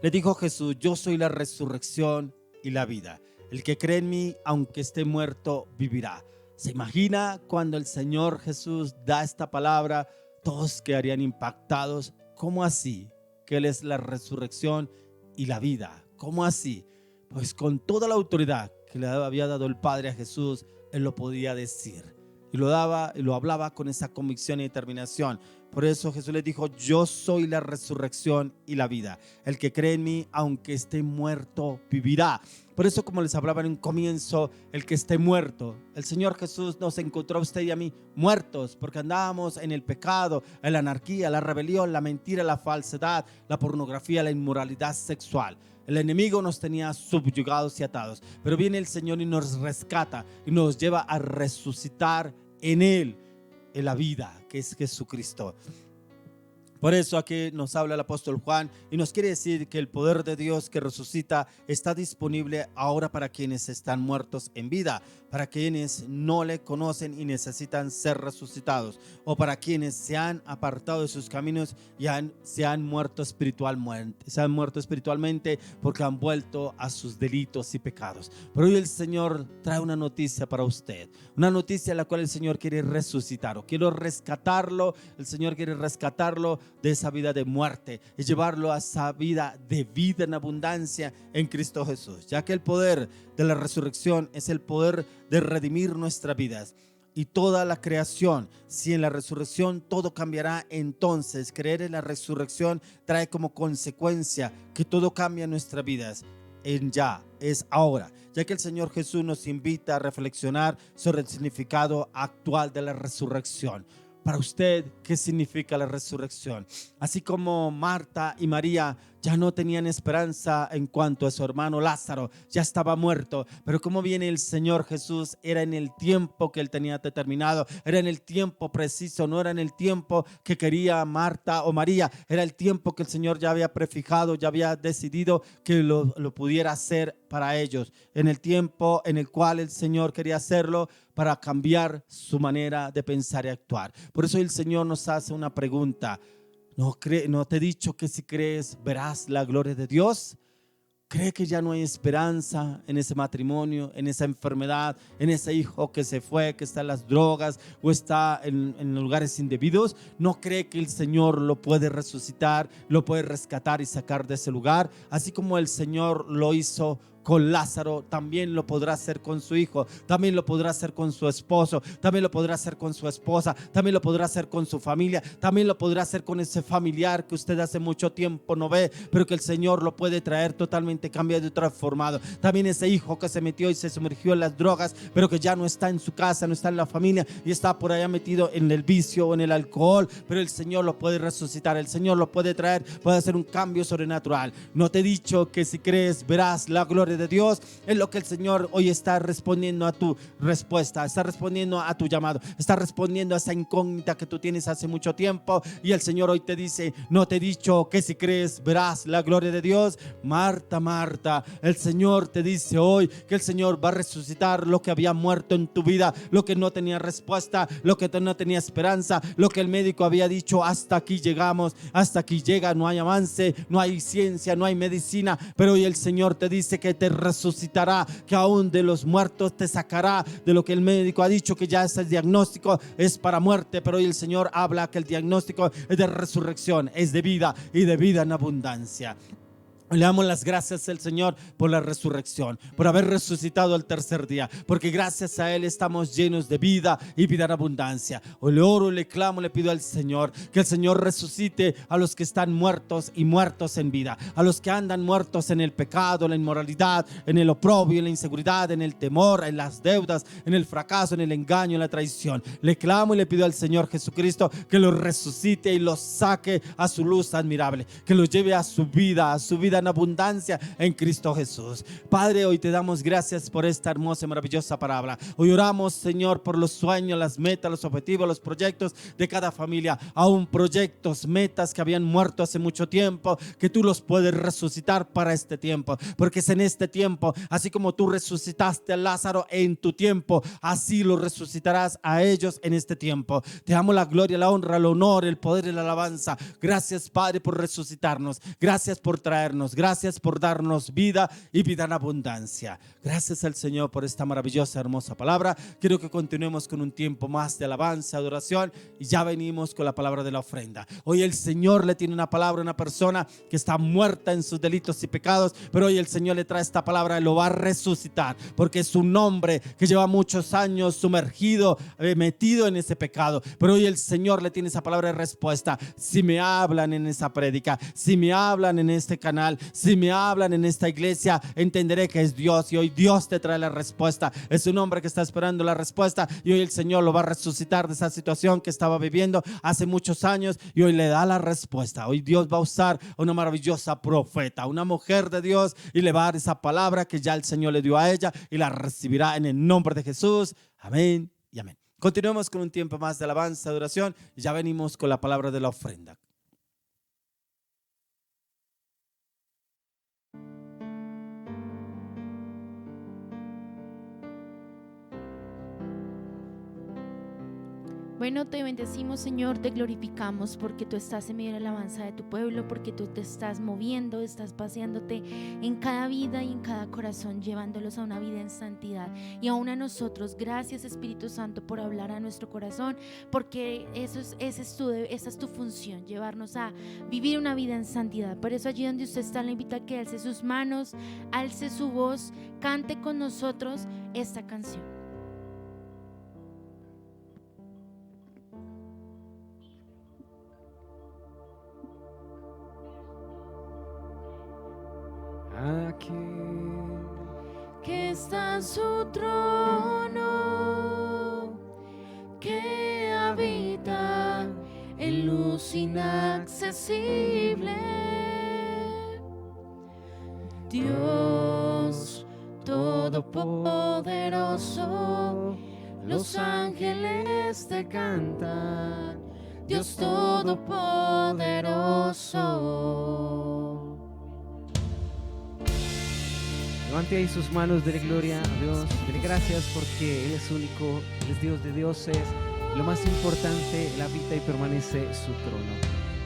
Le dijo Jesús: yo soy la resurrección y la vida. El que cree en mí, aunque esté muerto, vivirá. ¿Se imagina cuando el Señor Jesús da esta palabra? Todos quedarían impactados. ¿Cómo así? Que Él es la resurrección y la vida. ¿Cómo así? Pues con toda la autoridad que le había dado el Padre a Jesús, Él lo podía decir. Y lo hablaba con esa convicción y determinación. Por eso Jesús les dijo: yo soy la resurrección y la vida. El que cree en mí, aunque esté muerto, vivirá. Por eso, como les hablaba en un comienzo, el que esté muerto, el Señor Jesús nos encontró a usted y a mí muertos, porque andábamos en el pecado, en la anarquía, la rebelión, la mentira, la falsedad, la pornografía, la inmoralidad sexual. El enemigo nos tenía subyugados y atados, pero viene el Señor y nos rescata y nos lleva a resucitar en Él, en la vida que es Jesucristo. Por eso aquí nos habla el apóstol Juan y nos quiere decir que el poder de Dios que resucita está disponible ahora para quienes están muertos en vida, para quienes no le conocen y necesitan ser resucitados, o para quienes se han apartado de sus caminos y se han muerto espiritualmente porque han vuelto a sus delitos y pecados. Pero hoy el Señor trae una noticia para usted, una noticia en la cual el Señor quiere resucitar o quiere rescatarlo. El Señor quiere rescatarlo de esa vida de muerte y llevarlo a esa vida de vida en abundancia en Cristo Jesús, ya que el poder de la resurrección es el poder de redimir nuestras vidas y toda la creación. Si en la resurrección todo cambiará, entonces creer en la resurrección trae como consecuencia que todo cambia en nuestras vidas. Es ahora, ya que el Señor Jesús nos invita a reflexionar sobre el significado actual de la resurrección. Para usted, ¿qué significa la resurrección? Así como Marta y María ya no tenían esperanza en cuanto a su hermano Lázaro, ya estaba muerto, pero como viene el Señor Jesús, era en el tiempo que Él tenía determinado, era en el tiempo preciso, no era en el tiempo que quería Marta o María, era el tiempo que el Señor ya había prefijado, ya había decidido que lo pudiera hacer para ellos, en el tiempo en el cual el Señor quería hacerlo para cambiar su manera de pensar y actuar. Por eso el Señor nos hace una pregunta: ¿No te he dicho que si crees verás la gloria de Dios? ¿Cree que ya no hay esperanza en ese matrimonio, en esa enfermedad, en ese hijo que se fue, que está en las drogas o está en lugares indebidos? ¿No cree que el Señor lo puede resucitar, lo puede rescatar y sacar de ese lugar? Así como el Señor lo hizo con Lázaro, también lo podrá hacer con su hijo, también lo podrá hacer con su esposo, también lo podrá hacer con su esposa, también lo podrá hacer con su familia, también lo podrá hacer con ese familiar que usted hace mucho tiempo no ve, pero que el Señor lo puede traer totalmente cambiado y transformado. También ese hijo que se metió y se sumergió en las drogas, pero que ya no está en su casa, no está en la familia y está por allá metido en el vicio o en el alcohol, pero el Señor lo puede resucitar, el Señor lo puede traer, puede hacer un cambio sobrenatural. No te he dicho que si crees verás la gloria de Dios. Es lo que el Señor hoy está respondiendo a tu respuesta, está respondiendo a tu llamado, está respondiendo a esa incógnita que tú tienes hace mucho tiempo, y el Señor hoy te dice: no te he dicho que si crees verás la gloria de Dios. Marta, Marta, el Señor te dice hoy que el Señor va a resucitar lo que había muerto en tu vida, lo que no tenía respuesta, lo que no tenía esperanza, lo que el médico había dicho: hasta aquí llegamos, hasta aquí llega, no hay avance, no hay ciencia, no hay medicina. Pero hoy el Señor te dice que te resucitará, que aún de los muertos te sacará. De lo que el médico ha dicho que ya ese diagnóstico es para muerte, pero hoy el Señor habla que el diagnóstico es de resurrección, es de vida y de vida en abundancia. Le damos las gracias al Señor por la resurrección, por haber resucitado al tercer día, porque gracias a Él estamos llenos de vida y vida en abundancia. Hoy le oro, le clamo, le pido al Señor que el Señor resucite a los que están muertos y muertos en vida, a los que andan muertos en el pecado, en la inmoralidad, en el oprobio, en la inseguridad, en el temor, en las deudas, en el fracaso, en el engaño, en la traición. Le clamo y le pido al Señor Jesucristo que los resucite y los saque a su luz admirable, que los lleve a su vida en abundancia en Cristo Jesús. Padre, hoy te damos gracias por esta hermosa y maravillosa palabra. Hoy oramos, Señor, por los sueños, las metas, los objetivos, los proyectos de cada familia, aún proyectos, metas que habían muerto hace mucho tiempo, que tú los puedes resucitar para este tiempo, porque es en este tiempo, así como tú resucitaste a Lázaro en tu tiempo, así lo resucitarás a ellos en este tiempo. Te damos la gloria, la honra, el honor, el poder y la alabanza. Gracias, Padre, por resucitarnos. Gracias por traernos. Gracias por darnos vida y vida en abundancia. Gracias al Señor por esta maravillosa, hermosa palabra. Quiero que continuemos con un tiempo más de alabanza, adoración, y ya venimos con la palabra de la ofrenda. Hoy el Señor le tiene una palabra a una persona que está muerta en sus delitos y pecados, pero hoy el Señor le trae esta palabra y lo va a resucitar, porque es un hombre que lleva muchos años sumergido, metido en ese pecado, pero hoy el Señor le tiene esa palabra de respuesta. Si me hablan en esa prédica, si me hablan en este canal, si me hablan en esta iglesia, entenderé que es Dios, y hoy Dios te trae la respuesta. Es un hombre que está esperando la respuesta, y hoy el Señor lo va a resucitar de esa situación que estaba viviendo hace muchos años, y hoy le da la respuesta. Hoy Dios va a usar a una maravillosa profeta, una mujer de Dios, y le va a dar esa palabra que ya el Señor le dio a ella, y la recibirá en el nombre de Jesús. Amén y amén. Continuemos con un tiempo más de alabanza, adoración, y ya venimos con la palabra de la ofrenda. Bueno, te bendecimos, Señor, te glorificamos porque tú estás en medio de la alabanza de tu pueblo, porque tú te estás moviendo, estás paseándote en cada vida y en cada corazón, llevándolos a una vida en santidad. Y aún a nosotros, gracias, Espíritu Santo, por hablar a nuestro corazón, porque esa es tu función, llevarnos a vivir una vida en santidad. Por eso allí donde usted está, le invita a que alce sus manos, alce su voz, cante con nosotros esta canción. Aquel Que está en su trono, que habita en luz inaccesible. Dios Todopoderoso, los ángeles te cantan. Dios Todopoderoso. Levante ahí sus manos, dele gloria a Dios, dele gracias porque Él es único, Él es Dios de dioses. Lo más importante, Él habita y permanece su trono.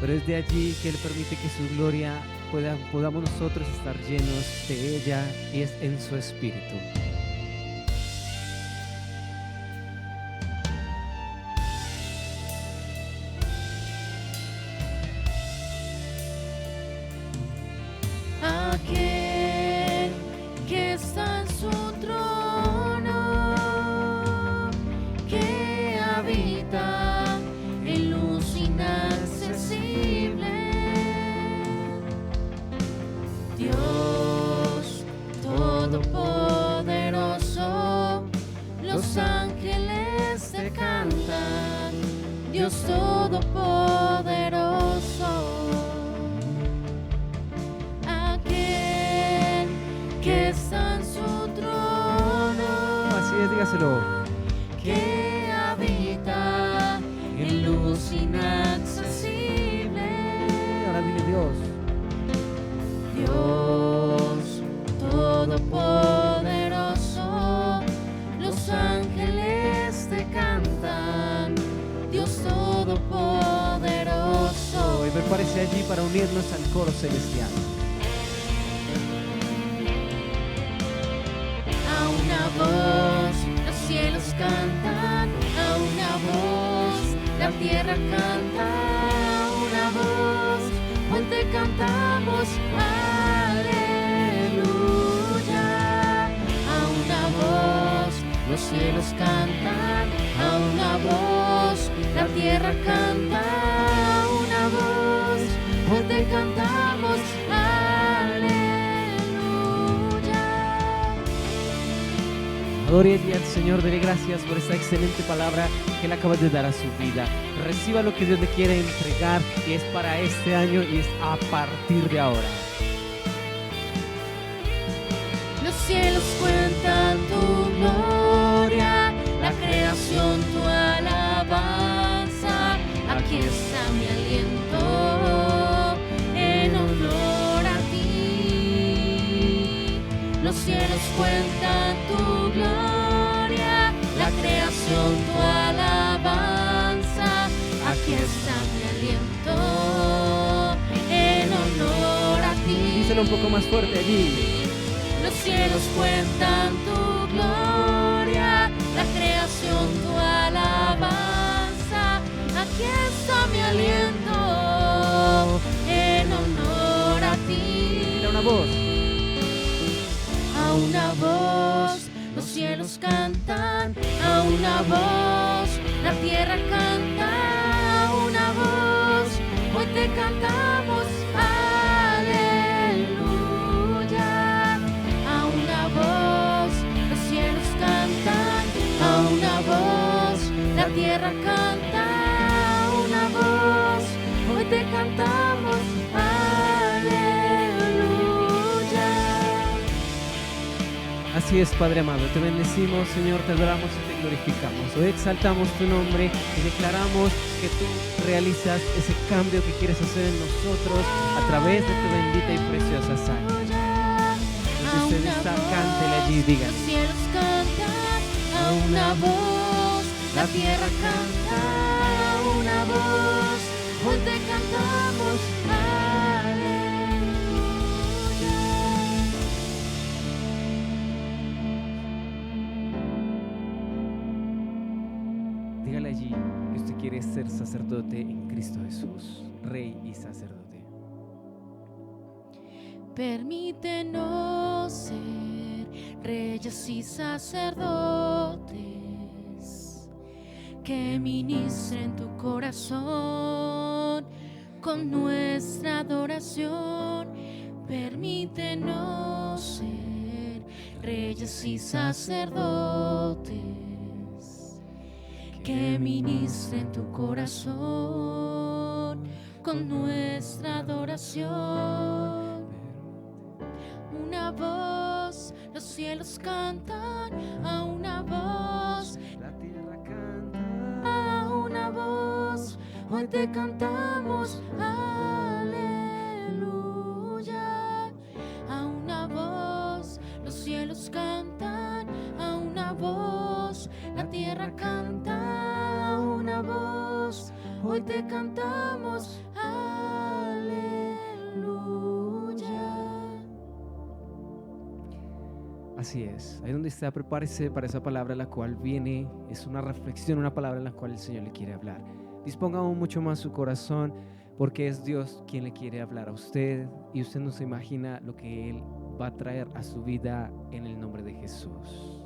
Pero es de allí que Él permite que su gloria podamos nosotros estar llenos de ella, y es en su espíritu. Aquel que Todopoderoso, los ángeles te cantan, Dios Todopoderoso, aquel que está en su trono. Así es, dígaselo. Que habita en luz inaccesible. Ahora dile Dios. Dios Todopoderoso, los ángeles te cantan, Dios Todopoderoso. Y prepárese allí para unirnos al coro celestial. A una voz los cielos cantan, a una voz la tierra canta, a una voz hoy te cantamos, aleluya. A una voz los cielos cantan, a una voz la tierra canta, a una voz hoy te cantamos, aleluya. Adore allí al Señor, dele gracias por esta excelente palabra que Él acaba de dar a su vida. Reciba lo que Dios le quiere entregar y es para este año y es a partir de ahora. Los cielos cuentan tu gloria, la creación tu alabanza. Aquí está mi aliento en honor a ti. Los cielos cuentan tu gloria, la creación tu alabanza. Aquí está mi aliento en honor a ti. Díselo un poco más fuerte allí. Los cielos cuentan tu gloria, la creación tu alabanza. Aquí está mi aliento en honor a ti. Dile una voz. A una voz los cielos cantan, a una voz la tierra canta, a una voz hoy te cantamos, aleluya. A una voz los cielos cantan, a una voz la tierra canta, a una voz hoy te cantamos, aleluya. Así es, Padre amado, te bendecimos, Señor, te adoramos y te glorificamos. Hoy exaltamos tu nombre y declaramos que tú realizas ese cambio que quieres hacer en nosotros a través de tu bendita y preciosa sangre. Donde usted está, cántele allí, dígale. Los cielos cantan, a una voz, la tierra canta, a una voz, hoy te cantamos, Dígale allí que usted quiere ser sacerdote en Cristo Jesús, Rey y sacerdote. Permítenos ser reyes y sacerdotes que ministren tu corazón con nuestra adoración. Permítenos ser reyes y sacerdotes que ministren tu corazón con nuestra adoración. Una voz, los cielos cantan, a una voz, La tierra canta. a una voz, hoy te cantamos, aleluya. A una voz, los cielos cantan, a una voz, la tierra canta, a una voz, hoy te cantamos, aleluya. Así es, ahí donde está, prepárese para esa palabra la cual viene, es una reflexión, una palabra en la cual el Señor le quiere hablar. Disponga aún mucho más su corazón, porque es Dios quien le quiere hablar a usted y usted no se imagina lo que Él va a traer a su vida en el nombre de Jesús.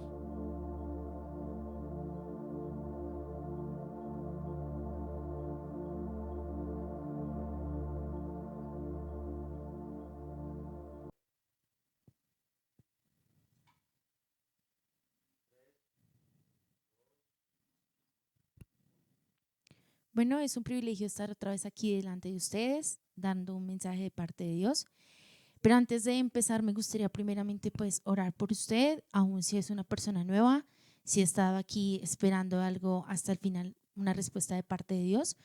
Bueno, es un privilegio estar otra vez aquí delante de ustedes, dando un mensaje de parte de Dios. Pero antes de empezar, me gustaría primeramente pues orar por usted, aun si es una persona nueva, si ha estado aquí esperando algo hasta el final, una respuesta de parte de Dios,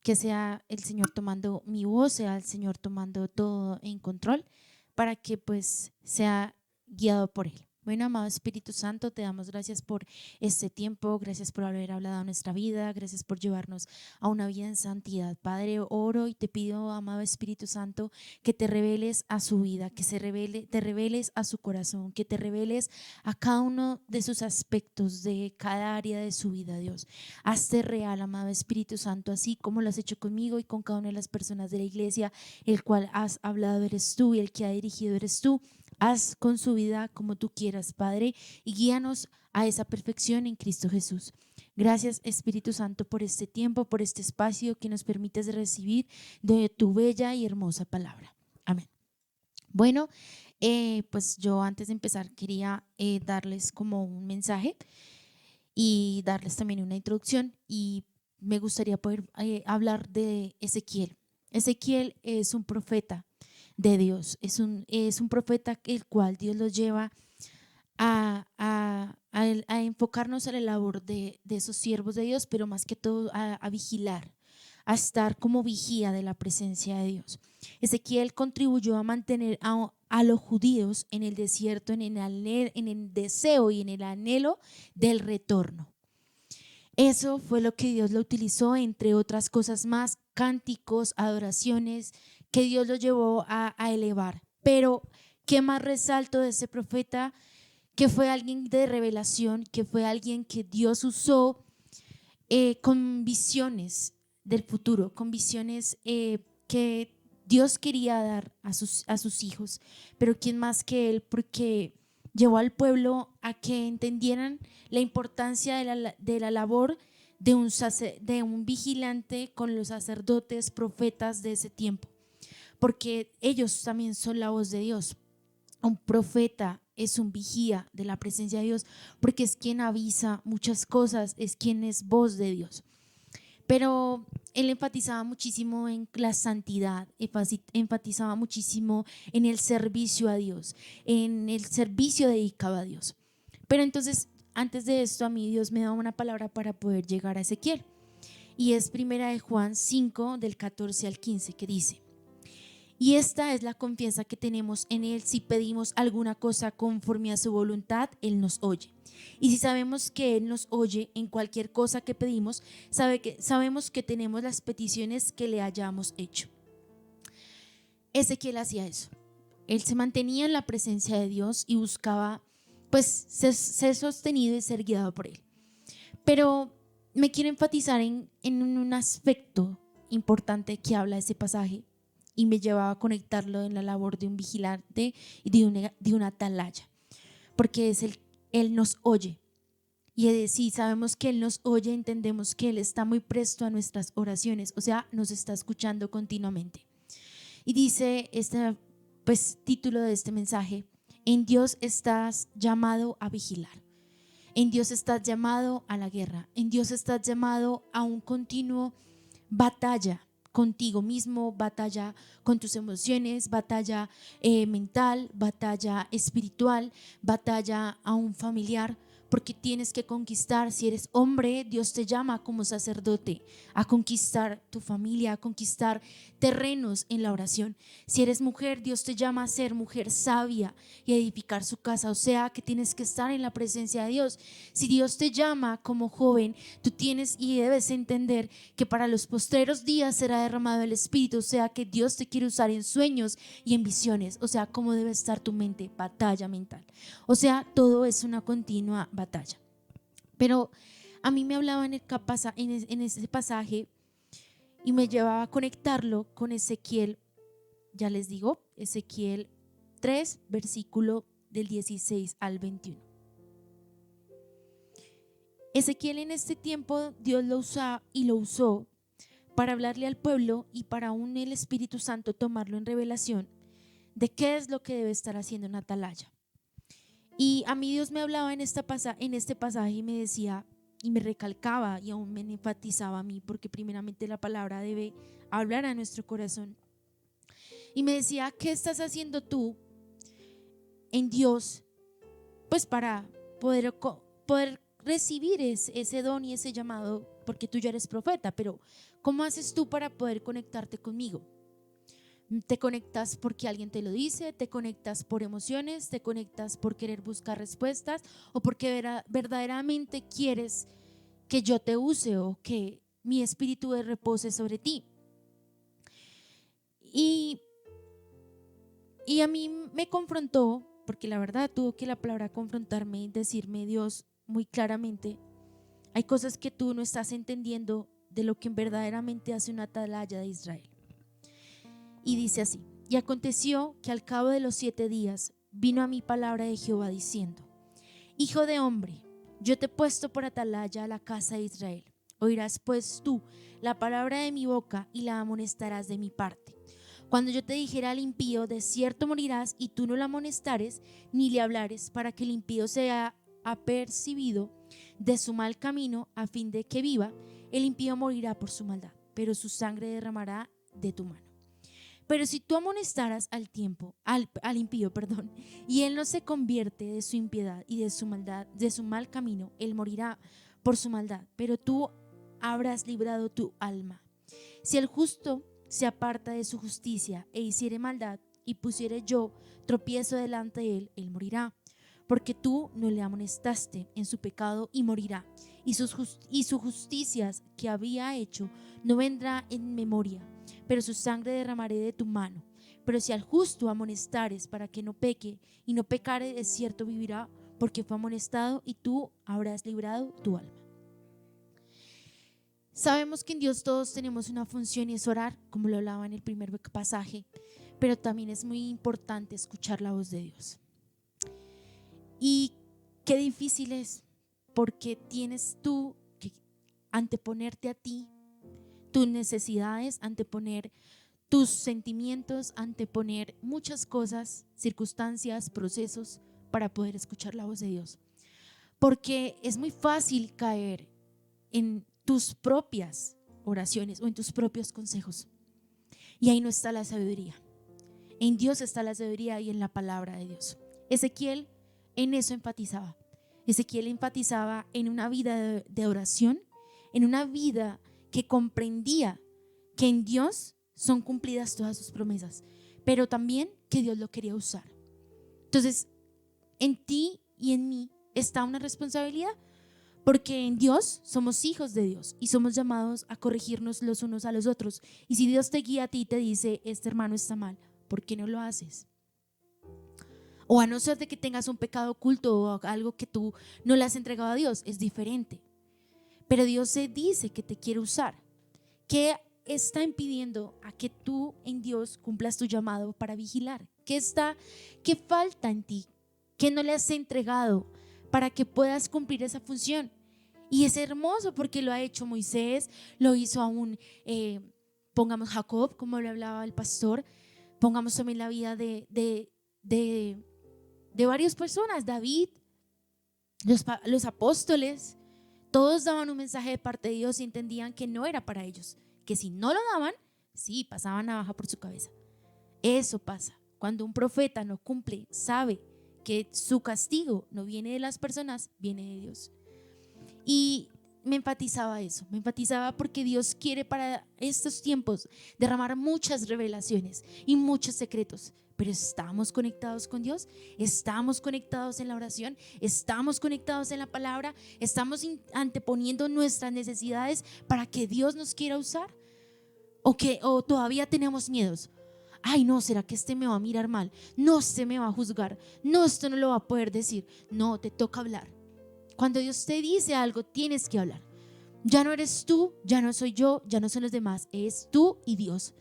que sea el Señor tomando mi voz, sea el Señor tomando todo en control, para que pues sea guiado por Él. Bueno, amado Espíritu Santo, te damos gracias por este tiempo, gracias por haber hablado a nuestra vida, gracias por llevarnos a una vida en santidad. Padre, oro y te pido, amado Espíritu Santo, que te reveles a su vida, que te reveles a su corazón, que te reveles a cada uno de sus aspectos, de cada área de su vida, Dios. Hazte real, amado Espíritu Santo, así como lo has hecho conmigo y con cada una de las personas de la iglesia, el cual has hablado eres tú y el que ha dirigido eres tú. Haz con su vida como tú quieras, Padre, y guíanos a esa perfección en Cristo Jesús. Gracias, Espíritu Santo, por este tiempo, por este espacio que nos permites recibir de tu bella y hermosa palabra. Amén. Bueno, pues yo antes de empezar quería darles como un mensaje y darles también una introducción, y me gustaría poder hablar de Ezequiel. Ezequiel es un profeta de Dios, es un profeta el cual Dios los lleva a enfocarnos en la labor de esos siervos de Dios, pero más que todo a vigilar, a estar como vigía de la presencia de Dios. Ezequiel contribuyó a mantener a los judíos en el desierto, en el deseo y en el anhelo del retorno. Eso fue lo que Dios lo utilizó, entre otras cosas más, cánticos, adoraciones, que Dios lo llevó a elevar. Pero, ¿qué más resalto de ese profeta? Que fue alguien de revelación, que fue alguien que Dios usó con visiones del futuro, con visiones que Dios quería dar a sus hijos. Pero ¿quién más que él? Porque llevó al pueblo a que entendieran la importancia de la labor de un vigilante con los sacerdotes, profetas de ese tiempo, porque ellos también son la voz de Dios. Un profeta es un vigía de la presencia de Dios, porque es quien avisa muchas cosas, es quien es voz de Dios. Pero él enfatizaba muchísimo en la santidad, enfatizaba muchísimo en el servicio a Dios, en el servicio dedicado a Dios. Pero entonces, antes de esto, a mí Dios me da una palabra para poder llegar a Ezequiel, y es primera de Juan 5, del 14 al 15, que dice: y esta es la confianza que tenemos en Él: si pedimos alguna cosa conforme a su voluntad, Él nos oye. Y si sabemos que Él nos oye en cualquier cosa que pedimos, sabemos que tenemos las peticiones que le hayamos hecho. Ezequiel hacía eso. Él se mantenía en la presencia de Dios y buscaba pues ser sostenido y ser guiado por Él. Pero me quiero enfatizar en un aspecto importante que habla ese pasaje, y me llevaba a conectarlo en la labor de un vigilante y de una atalaya, porque Él nos oye. Y si sabemos que Él nos oye, entendemos que Él está muy presto a nuestras oraciones, o sea, nos está escuchando continuamente. Y dice título de este mensaje: en Dios estás llamado a vigilar. En Dios estás llamado a la guerra. En Dios estás llamado a un continuo batalla contigo mismo, batalla con tus emociones, batalla mental, batalla espiritual, batalla a un familiar, porque tienes que conquistar. Si eres hombre, Dios te llama como sacerdote a conquistar tu familia, a conquistar terrenos en la oración. Si eres mujer, Dios te llama a ser mujer sabia y a edificar su casa, o sea que tienes que estar en la presencia de Dios. Si Dios te llama como joven, tú tienes y debes entender que para los postreros días será derramado el Espíritu, o sea que Dios te quiere usar en sueños y en visiones. O sea, ¿cómo debe estar tu mente? Batalla mental. O sea, todo es una continua batalla. Pero a mí me hablaba en ese pasaje y me llevaba a conectarlo con Ezequiel. Ya les digo, Ezequiel 3, versículo del 16 al 21. Ezequiel, en este tiempo Dios lo usó para hablarle al pueblo y para aún el Espíritu Santo tomarlo en revelación de qué es lo que debe estar haciendo una atalaya. Y a mí Dios me hablaba en este pasaje y me decía y me recalcaba y aún me enfatizaba a mí, porque primeramente la palabra debe hablar a nuestro corazón. Y me decía, ¿qué estás haciendo tú en Dios? Pues para poder recibir ese don y ese llamado, porque tú ya eres profeta, pero ¿cómo haces tú para poder conectarte conmigo? ¿Te conectas porque alguien te lo dice? ¿Te conectas por emociones? ¿Te conectas por querer buscar respuestas? ¿O porque verdaderamente quieres que yo te use o que mi espíritu repose sobre ti? Y a mí me confrontó, porque la verdad tuvo que la palabra confrontarme y decirme, Dios, muy claramente, hay cosas que tú no estás entendiendo de lo que verdaderamente hace una atalaya de Israel. Y dice así: y aconteció que al cabo de los 7 días vino a mí palabra de Jehová diciendo: Hijo de hombre, yo te he puesto por atalaya a la casa de Israel. Oirás pues tú la palabra de mi boca y la amonestarás de mi parte. Cuando yo te dijera al impío, de cierto morirás, y tú no lo amonestares ni le hablares, para que el impío sea apercibido de su mal camino, a fin de que viva, el impío morirá por su maldad, pero su sangre derramará de tu mano. Pero si tú amonestaras al impío, y él no se convierte de su impiedad y de su maldad, de su mal camino, él morirá por su maldad, pero tú habrás librado tu alma. Si el justo se aparta de su justicia e hiciere maldad, y pusiere yo tropiezo delante de él, él morirá, porque tú no le amonestaste en su pecado, y morirá, y sus justicias que había hecho no vendrá en memoria, pero su sangre derramaré de tu mano. Pero si al justo amonestares para que no peque, y no pecare, de cierto vivirá, porque fue amonestado, y tú habrás librado tu alma. Sabemos que en Dios todos tenemos una función, y es orar, como lo hablaba en el primer pasaje, pero también es muy importante escuchar la voz de Dios. Y qué difícil es, porque tienes tú que anteponerte a ti, tus necesidades, anteponer tus sentimientos, anteponer muchas cosas, circunstancias, procesos, para poder escuchar la voz de Dios. Porque es muy fácil caer en tus propias oraciones o en tus propios consejos, y ahí no está la sabiduría. En Dios está la sabiduría, y en la palabra de Dios. Ezequiel en eso enfatizaba. Ezequiel enfatizaba en una vida de oración, en una vida que comprendía que en Dios son cumplidas todas sus promesas, pero también que Dios lo quería usar. Entonces, en ti y en mí está una responsabilidad, porque en Dios somos hijos de Dios y somos llamados a corregirnos los unos a los otros. Y si Dios te guía a ti y te dice, este hermano está mal, ¿por qué no lo haces? O a no ser de que tengas un pecado oculto o algo que tú no le has entregado a Dios, es diferente. Pero Dios se dice que te quiere usar. ¿Qué está impidiendo a que tú en Dios cumplas tu llamado para vigilar? ¿Qué falta en ti? ¿Qué no le has entregado para que puedas cumplir esa función? Y es hermoso porque lo ha hecho Moisés, lo hizo aún, pongamos Jacob, como le hablaba el pastor, pongamos también la vida de varias personas, David, los apóstoles. Todos daban un mensaje de parte de Dios y entendían que no era para ellos, que si no lo daban, sí, pasaban navaja por su cabeza. Eso pasa cuando un profeta no cumple, sabe que su castigo no viene de las personas, viene de Dios. Y me enfatizaba eso, me enfatizaba porque Dios quiere para estos tiempos derramar muchas revelaciones y muchos secretos. Pero ¿estamos conectados con Dios? ¿Estamos conectados en la oración? ¿Estamos conectados en la palabra? ¿Estamos anteponiendo nuestras necesidades para que Dios nos quiera usar? ¿O todavía tenemos miedos? Ay, no, ¿será que este me va a mirar mal? No, este me va a juzgar. No, esto no lo va a poder decir. No, te toca hablar. Cuando Dios te dice algo, tienes que hablar. Ya no eres tú, ya no soy yo, ya no son los demás. Es tú y Dios,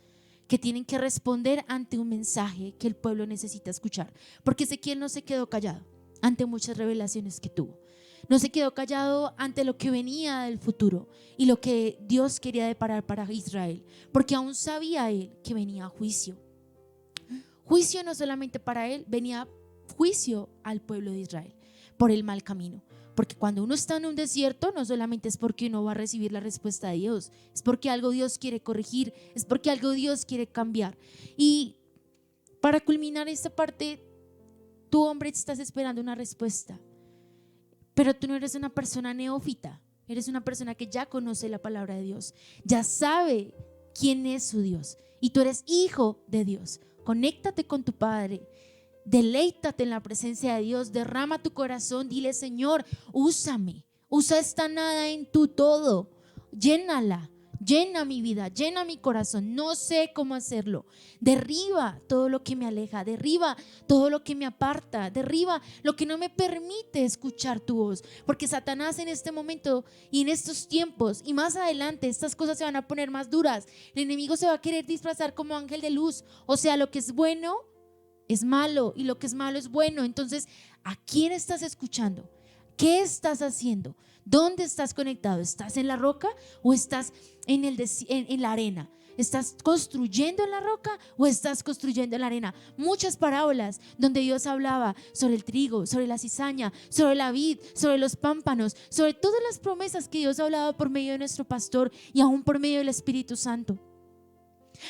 que tienen que responder ante un mensaje que el pueblo necesita escuchar. Porque Ezequiel no se quedó callado ante muchas revelaciones que tuvo. No se quedó callado ante lo que venía del futuro y lo que Dios quería deparar para Israel, porque aún sabía él que venía juicio. Juicio no solamente para él, venía juicio al pueblo de Israel por el mal camino, Porque cuando uno está en un desierto, no solamente es porque uno va a recibir la respuesta de Dios, es porque algo Dios quiere corregir, es porque algo Dios quiere cambiar. Y para culminar esta parte, tú, hombre, estás esperando una respuesta, pero tú no eres una persona neófita, eres una persona que ya conoce la palabra de Dios, ya sabe quién es su Dios, y tú eres hijo de Dios. Conéctate con tu Padre, deleítate en la presencia de Dios, derrama tu corazón, dile: Señor, úsame, usa esta nada en tu todo, llénala, llena mi vida, llena mi corazón. No sé cómo hacerlo. Derriba todo lo que me aleja, derriba todo lo que me aparta, derriba lo que no me permite escuchar tu voz, porque Satanás en este momento y en estos tiempos y más adelante, estas cosas se van a poner más duras. El enemigo se va a querer disfrazar como ángel de luz, o sea, lo que es bueno es malo y lo que es malo es bueno. Entonces, ¿a quién estás escuchando? ¿Qué estás haciendo? ¿Dónde estás conectado? ¿Estás en la roca o estás en la arena? ¿Estás construyendo en la roca o estás construyendo en la arena? Muchas parábolas donde Dios hablaba sobre el trigo, sobre la cizaña, sobre la vid, sobre los pámpanos, sobre todas las promesas que Dios ha hablado por medio de nuestro pastor y aún por medio del Espíritu Santo.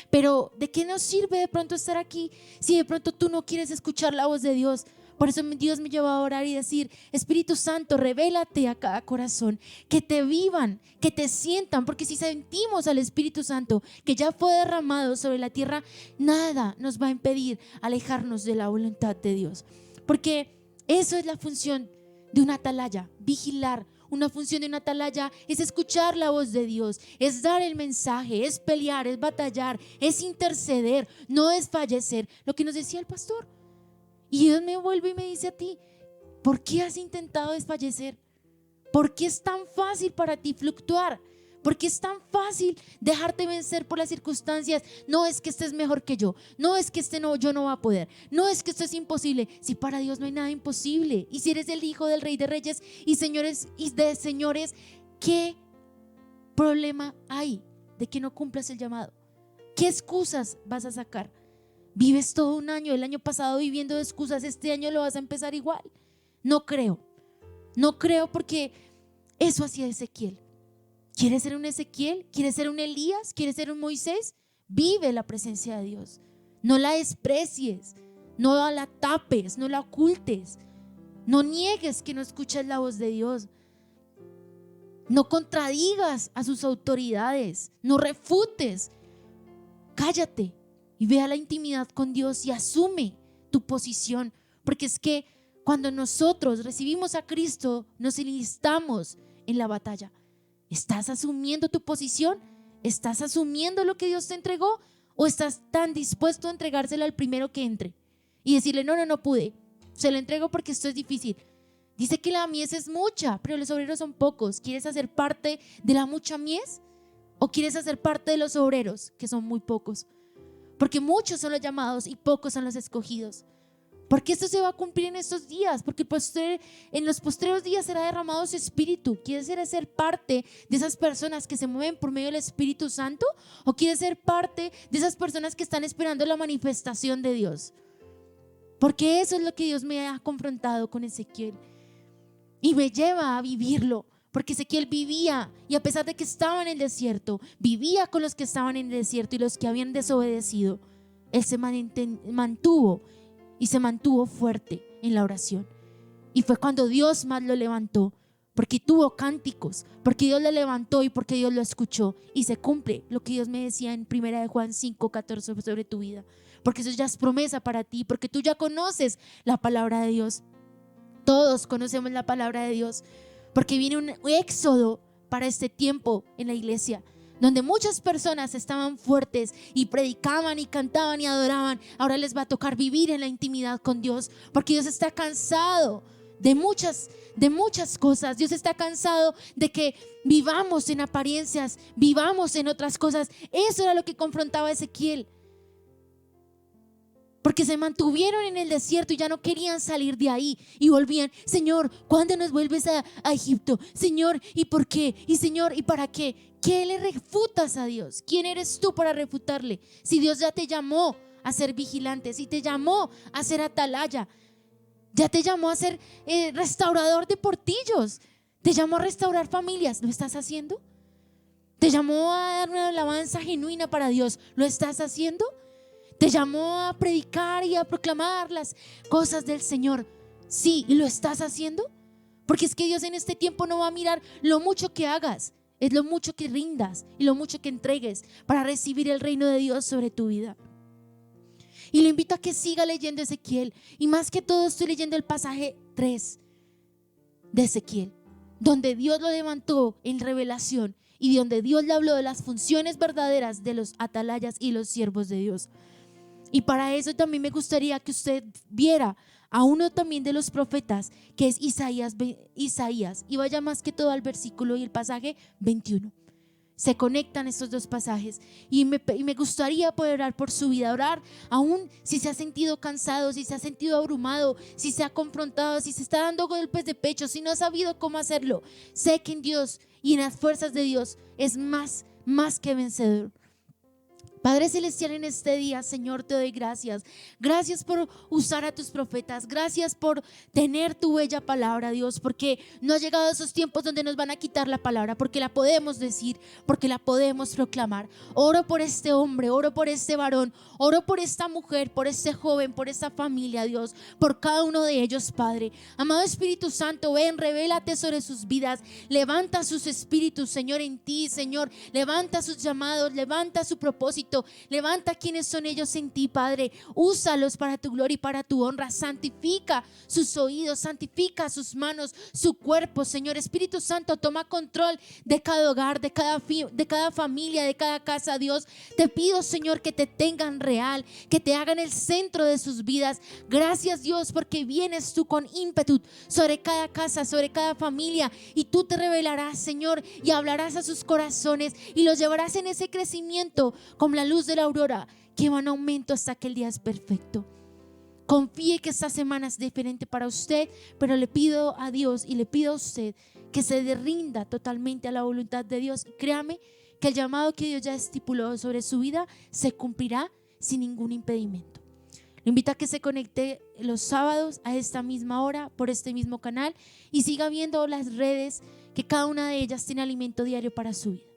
Pero ¿de qué nos sirve de pronto estar aquí si de pronto tú no quieres escuchar la voz de Dios? Por eso Dios me llevó a orar y decir: Espíritu Santo, revélate a cada corazón, que te vivan, que te sientan, porque si sentimos al Espíritu Santo que ya fue derramado sobre la tierra, nada nos va a impedir alejarnos de la voluntad de Dios, porque eso es la función de una atalaya, vigilar. Una función de una atalaya es escuchar la voz de Dios, es dar el mensaje, es pelear, es batallar, es interceder, no es fallecer. Lo que nos decía el pastor. Y Dios me vuelve y me dice a ti: ¿por qué has intentado desfallecer? ¿Por qué es tan fácil para ti fluctuar? ¿Por qué es tan fácil dejarte vencer por las circunstancias? No es que estés mejor que yo, no es que yo no va a poder, no es que esto es imposible. Si para Dios no hay nada imposible, y si eres el hijo del Rey de Reyes y señores y de señores, ¿qué problema hay de que no cumplas el llamado? ¿Qué excusas vas a sacar? Vives todo un año, el año pasado viviendo de excusas, este año lo vas a empezar igual. No creo porque eso hacía Ezequiel. ¿Quieres ser un Ezequiel? ¿Quieres ser un Elías? ¿Quieres ser un Moisés? Vive la presencia de Dios, no la desprecies, no la tapes, no la ocultes, no niegues que no escuchas la voz de Dios, no contradigas a sus autoridades, no refutes. Cállate y ve a la intimidad con Dios y asume tu posición, porque es que cuando nosotros recibimos a Cristo nos enlistamos en la batalla. ¿Estás asumiendo tu posición? ¿Estás asumiendo lo que Dios te entregó? ¿O estás tan dispuesto a entregárselo al primero que entre y decirle: no pude, se lo entrego porque esto es difícil? Dice que la mies es mucha, pero los obreros son pocos. ¿Quieres hacer parte de la mucha mies? ¿O quieres hacer parte de los obreros, que son muy pocos? Porque muchos son los llamados y pocos son los escogidos. Porque esto se va a cumplir en estos días, porque en los postreros días será derramado su Espíritu. ¿Quieres ser parte de esas personas que se mueven por medio del Espíritu Santo? ¿O quieres ser parte de esas personas que están esperando la manifestación de Dios? Porque eso es lo que Dios me ha confrontado con Ezequiel y me lleva a vivirlo. Porque Ezequiel vivía, y a pesar de que estaba en el desierto, vivía con los que estaban en el desierto y los que habían desobedecido. Él se mantuvo y se mantuvo fuerte en la oración. Y fue cuando Dios más lo levantó, porque tuvo cánticos, porque Dios le levantó y porque Dios lo escuchó. Y se cumple lo que Dios me decía en 1 Juan 5:14 sobre tu vida, porque eso ya es promesa para ti, porque tú ya conoces la palabra de Dios. Todos conocemos la palabra de Dios, porque viene un éxodo para este tiempo en la iglesia, donde muchas personas estaban fuertes y predicaban y cantaban y adoraban. Ahora les va a tocar vivir en la intimidad con Dios, porque Dios está cansado de muchas cosas. Dios está cansado de que vivamos en apariencias, vivamos en otras cosas. Eso era lo que confrontaba a Ezequiel, porque se mantuvieron en el desierto y ya no querían salir de ahí, y volvían: Señor, ¿cuándo nos vuelves a Egipto? Señor, ¿y por qué? Y Señor, ¿y para qué? ¿Qué le refutas a Dios? ¿Quién eres tú para refutarle? Si Dios ya te llamó a ser vigilante, si te llamó a ser atalaya, Ya te llamó a ser restaurador de portillos. Te llamó a restaurar familias. ¿Lo estás haciendo? Te llamó a dar una alabanza genuina para Dios. ¿Lo estás haciendo? Te llamó a predicar y a proclamar las cosas del Señor. Sí, ¿y lo estás haciendo? Porque es que Dios en este tiempo no va a mirar lo mucho que hagas, es lo mucho que rindas y lo mucho que entregues para recibir el reino de Dios sobre tu vida. Y lo invito a que siga leyendo Ezequiel. Y más que todo estoy leyendo el pasaje 3 de Ezequiel, donde Dios lo levantó en revelación y donde Dios le habló de las funciones verdaderas de los atalayas y los siervos de Dios. Y para eso también me gustaría que usted viera a uno también de los profetas, que es Isaías, y vaya más que todo al versículo y el pasaje 21. Se conectan estos dos pasajes y me gustaría poder orar por su vida, orar aún si se ha sentido cansado, si se ha sentido abrumado, si se ha confrontado, si se está dando golpes de pecho, si no ha sabido cómo hacerlo. Sé que en Dios y en las fuerzas de Dios es más que vencedor. Padre Celestial, en este día, Señor, te doy gracias. Gracias por usar a tus profetas. Gracias por tener tu bella palabra, Dios, porque no ha llegado esos tiempos donde nos van a quitar la palabra, porque la podemos decir, porque la podemos proclamar. Oro por este hombre, oro por este varón, oro por esta mujer, por este joven, por esta familia, Dios, por cada uno de ellos, Padre. Amado Espíritu Santo, ven, revélate sobre sus vidas. Levanta sus espíritus, Señor, en ti, Señor. Levanta sus llamados, levanta su propósito. Levanta quienes son ellos en ti, Padre. Úsalos para tu gloria y para tu honra. Santifica sus oídos, santifica sus manos, su cuerpo, Señor. Espíritu Santo, toma control de cada hogar, de cada familia, de cada casa, Dios. Te pido, Señor, que te tengan real, que te hagan el centro de sus vidas. Gracias, Dios, porque vienes tú con ímpetu sobre cada casa, sobre cada familia, y tú te revelarás, Señor, y hablarás a sus corazones y los llevarás en ese crecimiento como la luz de la aurora que va en aumento hasta que el día es perfecto. Confíe que esta semana es diferente para usted, pero le pido a Dios y le pido a usted que se rinda totalmente a la voluntad de Dios. Y créame que el llamado que Dios ya estipuló sobre su vida se cumplirá sin ningún impedimento. Le invito a que se conecte los sábados a esta misma hora por este mismo canal y siga viendo las redes, que cada una de ellas tiene alimento diario para su vida.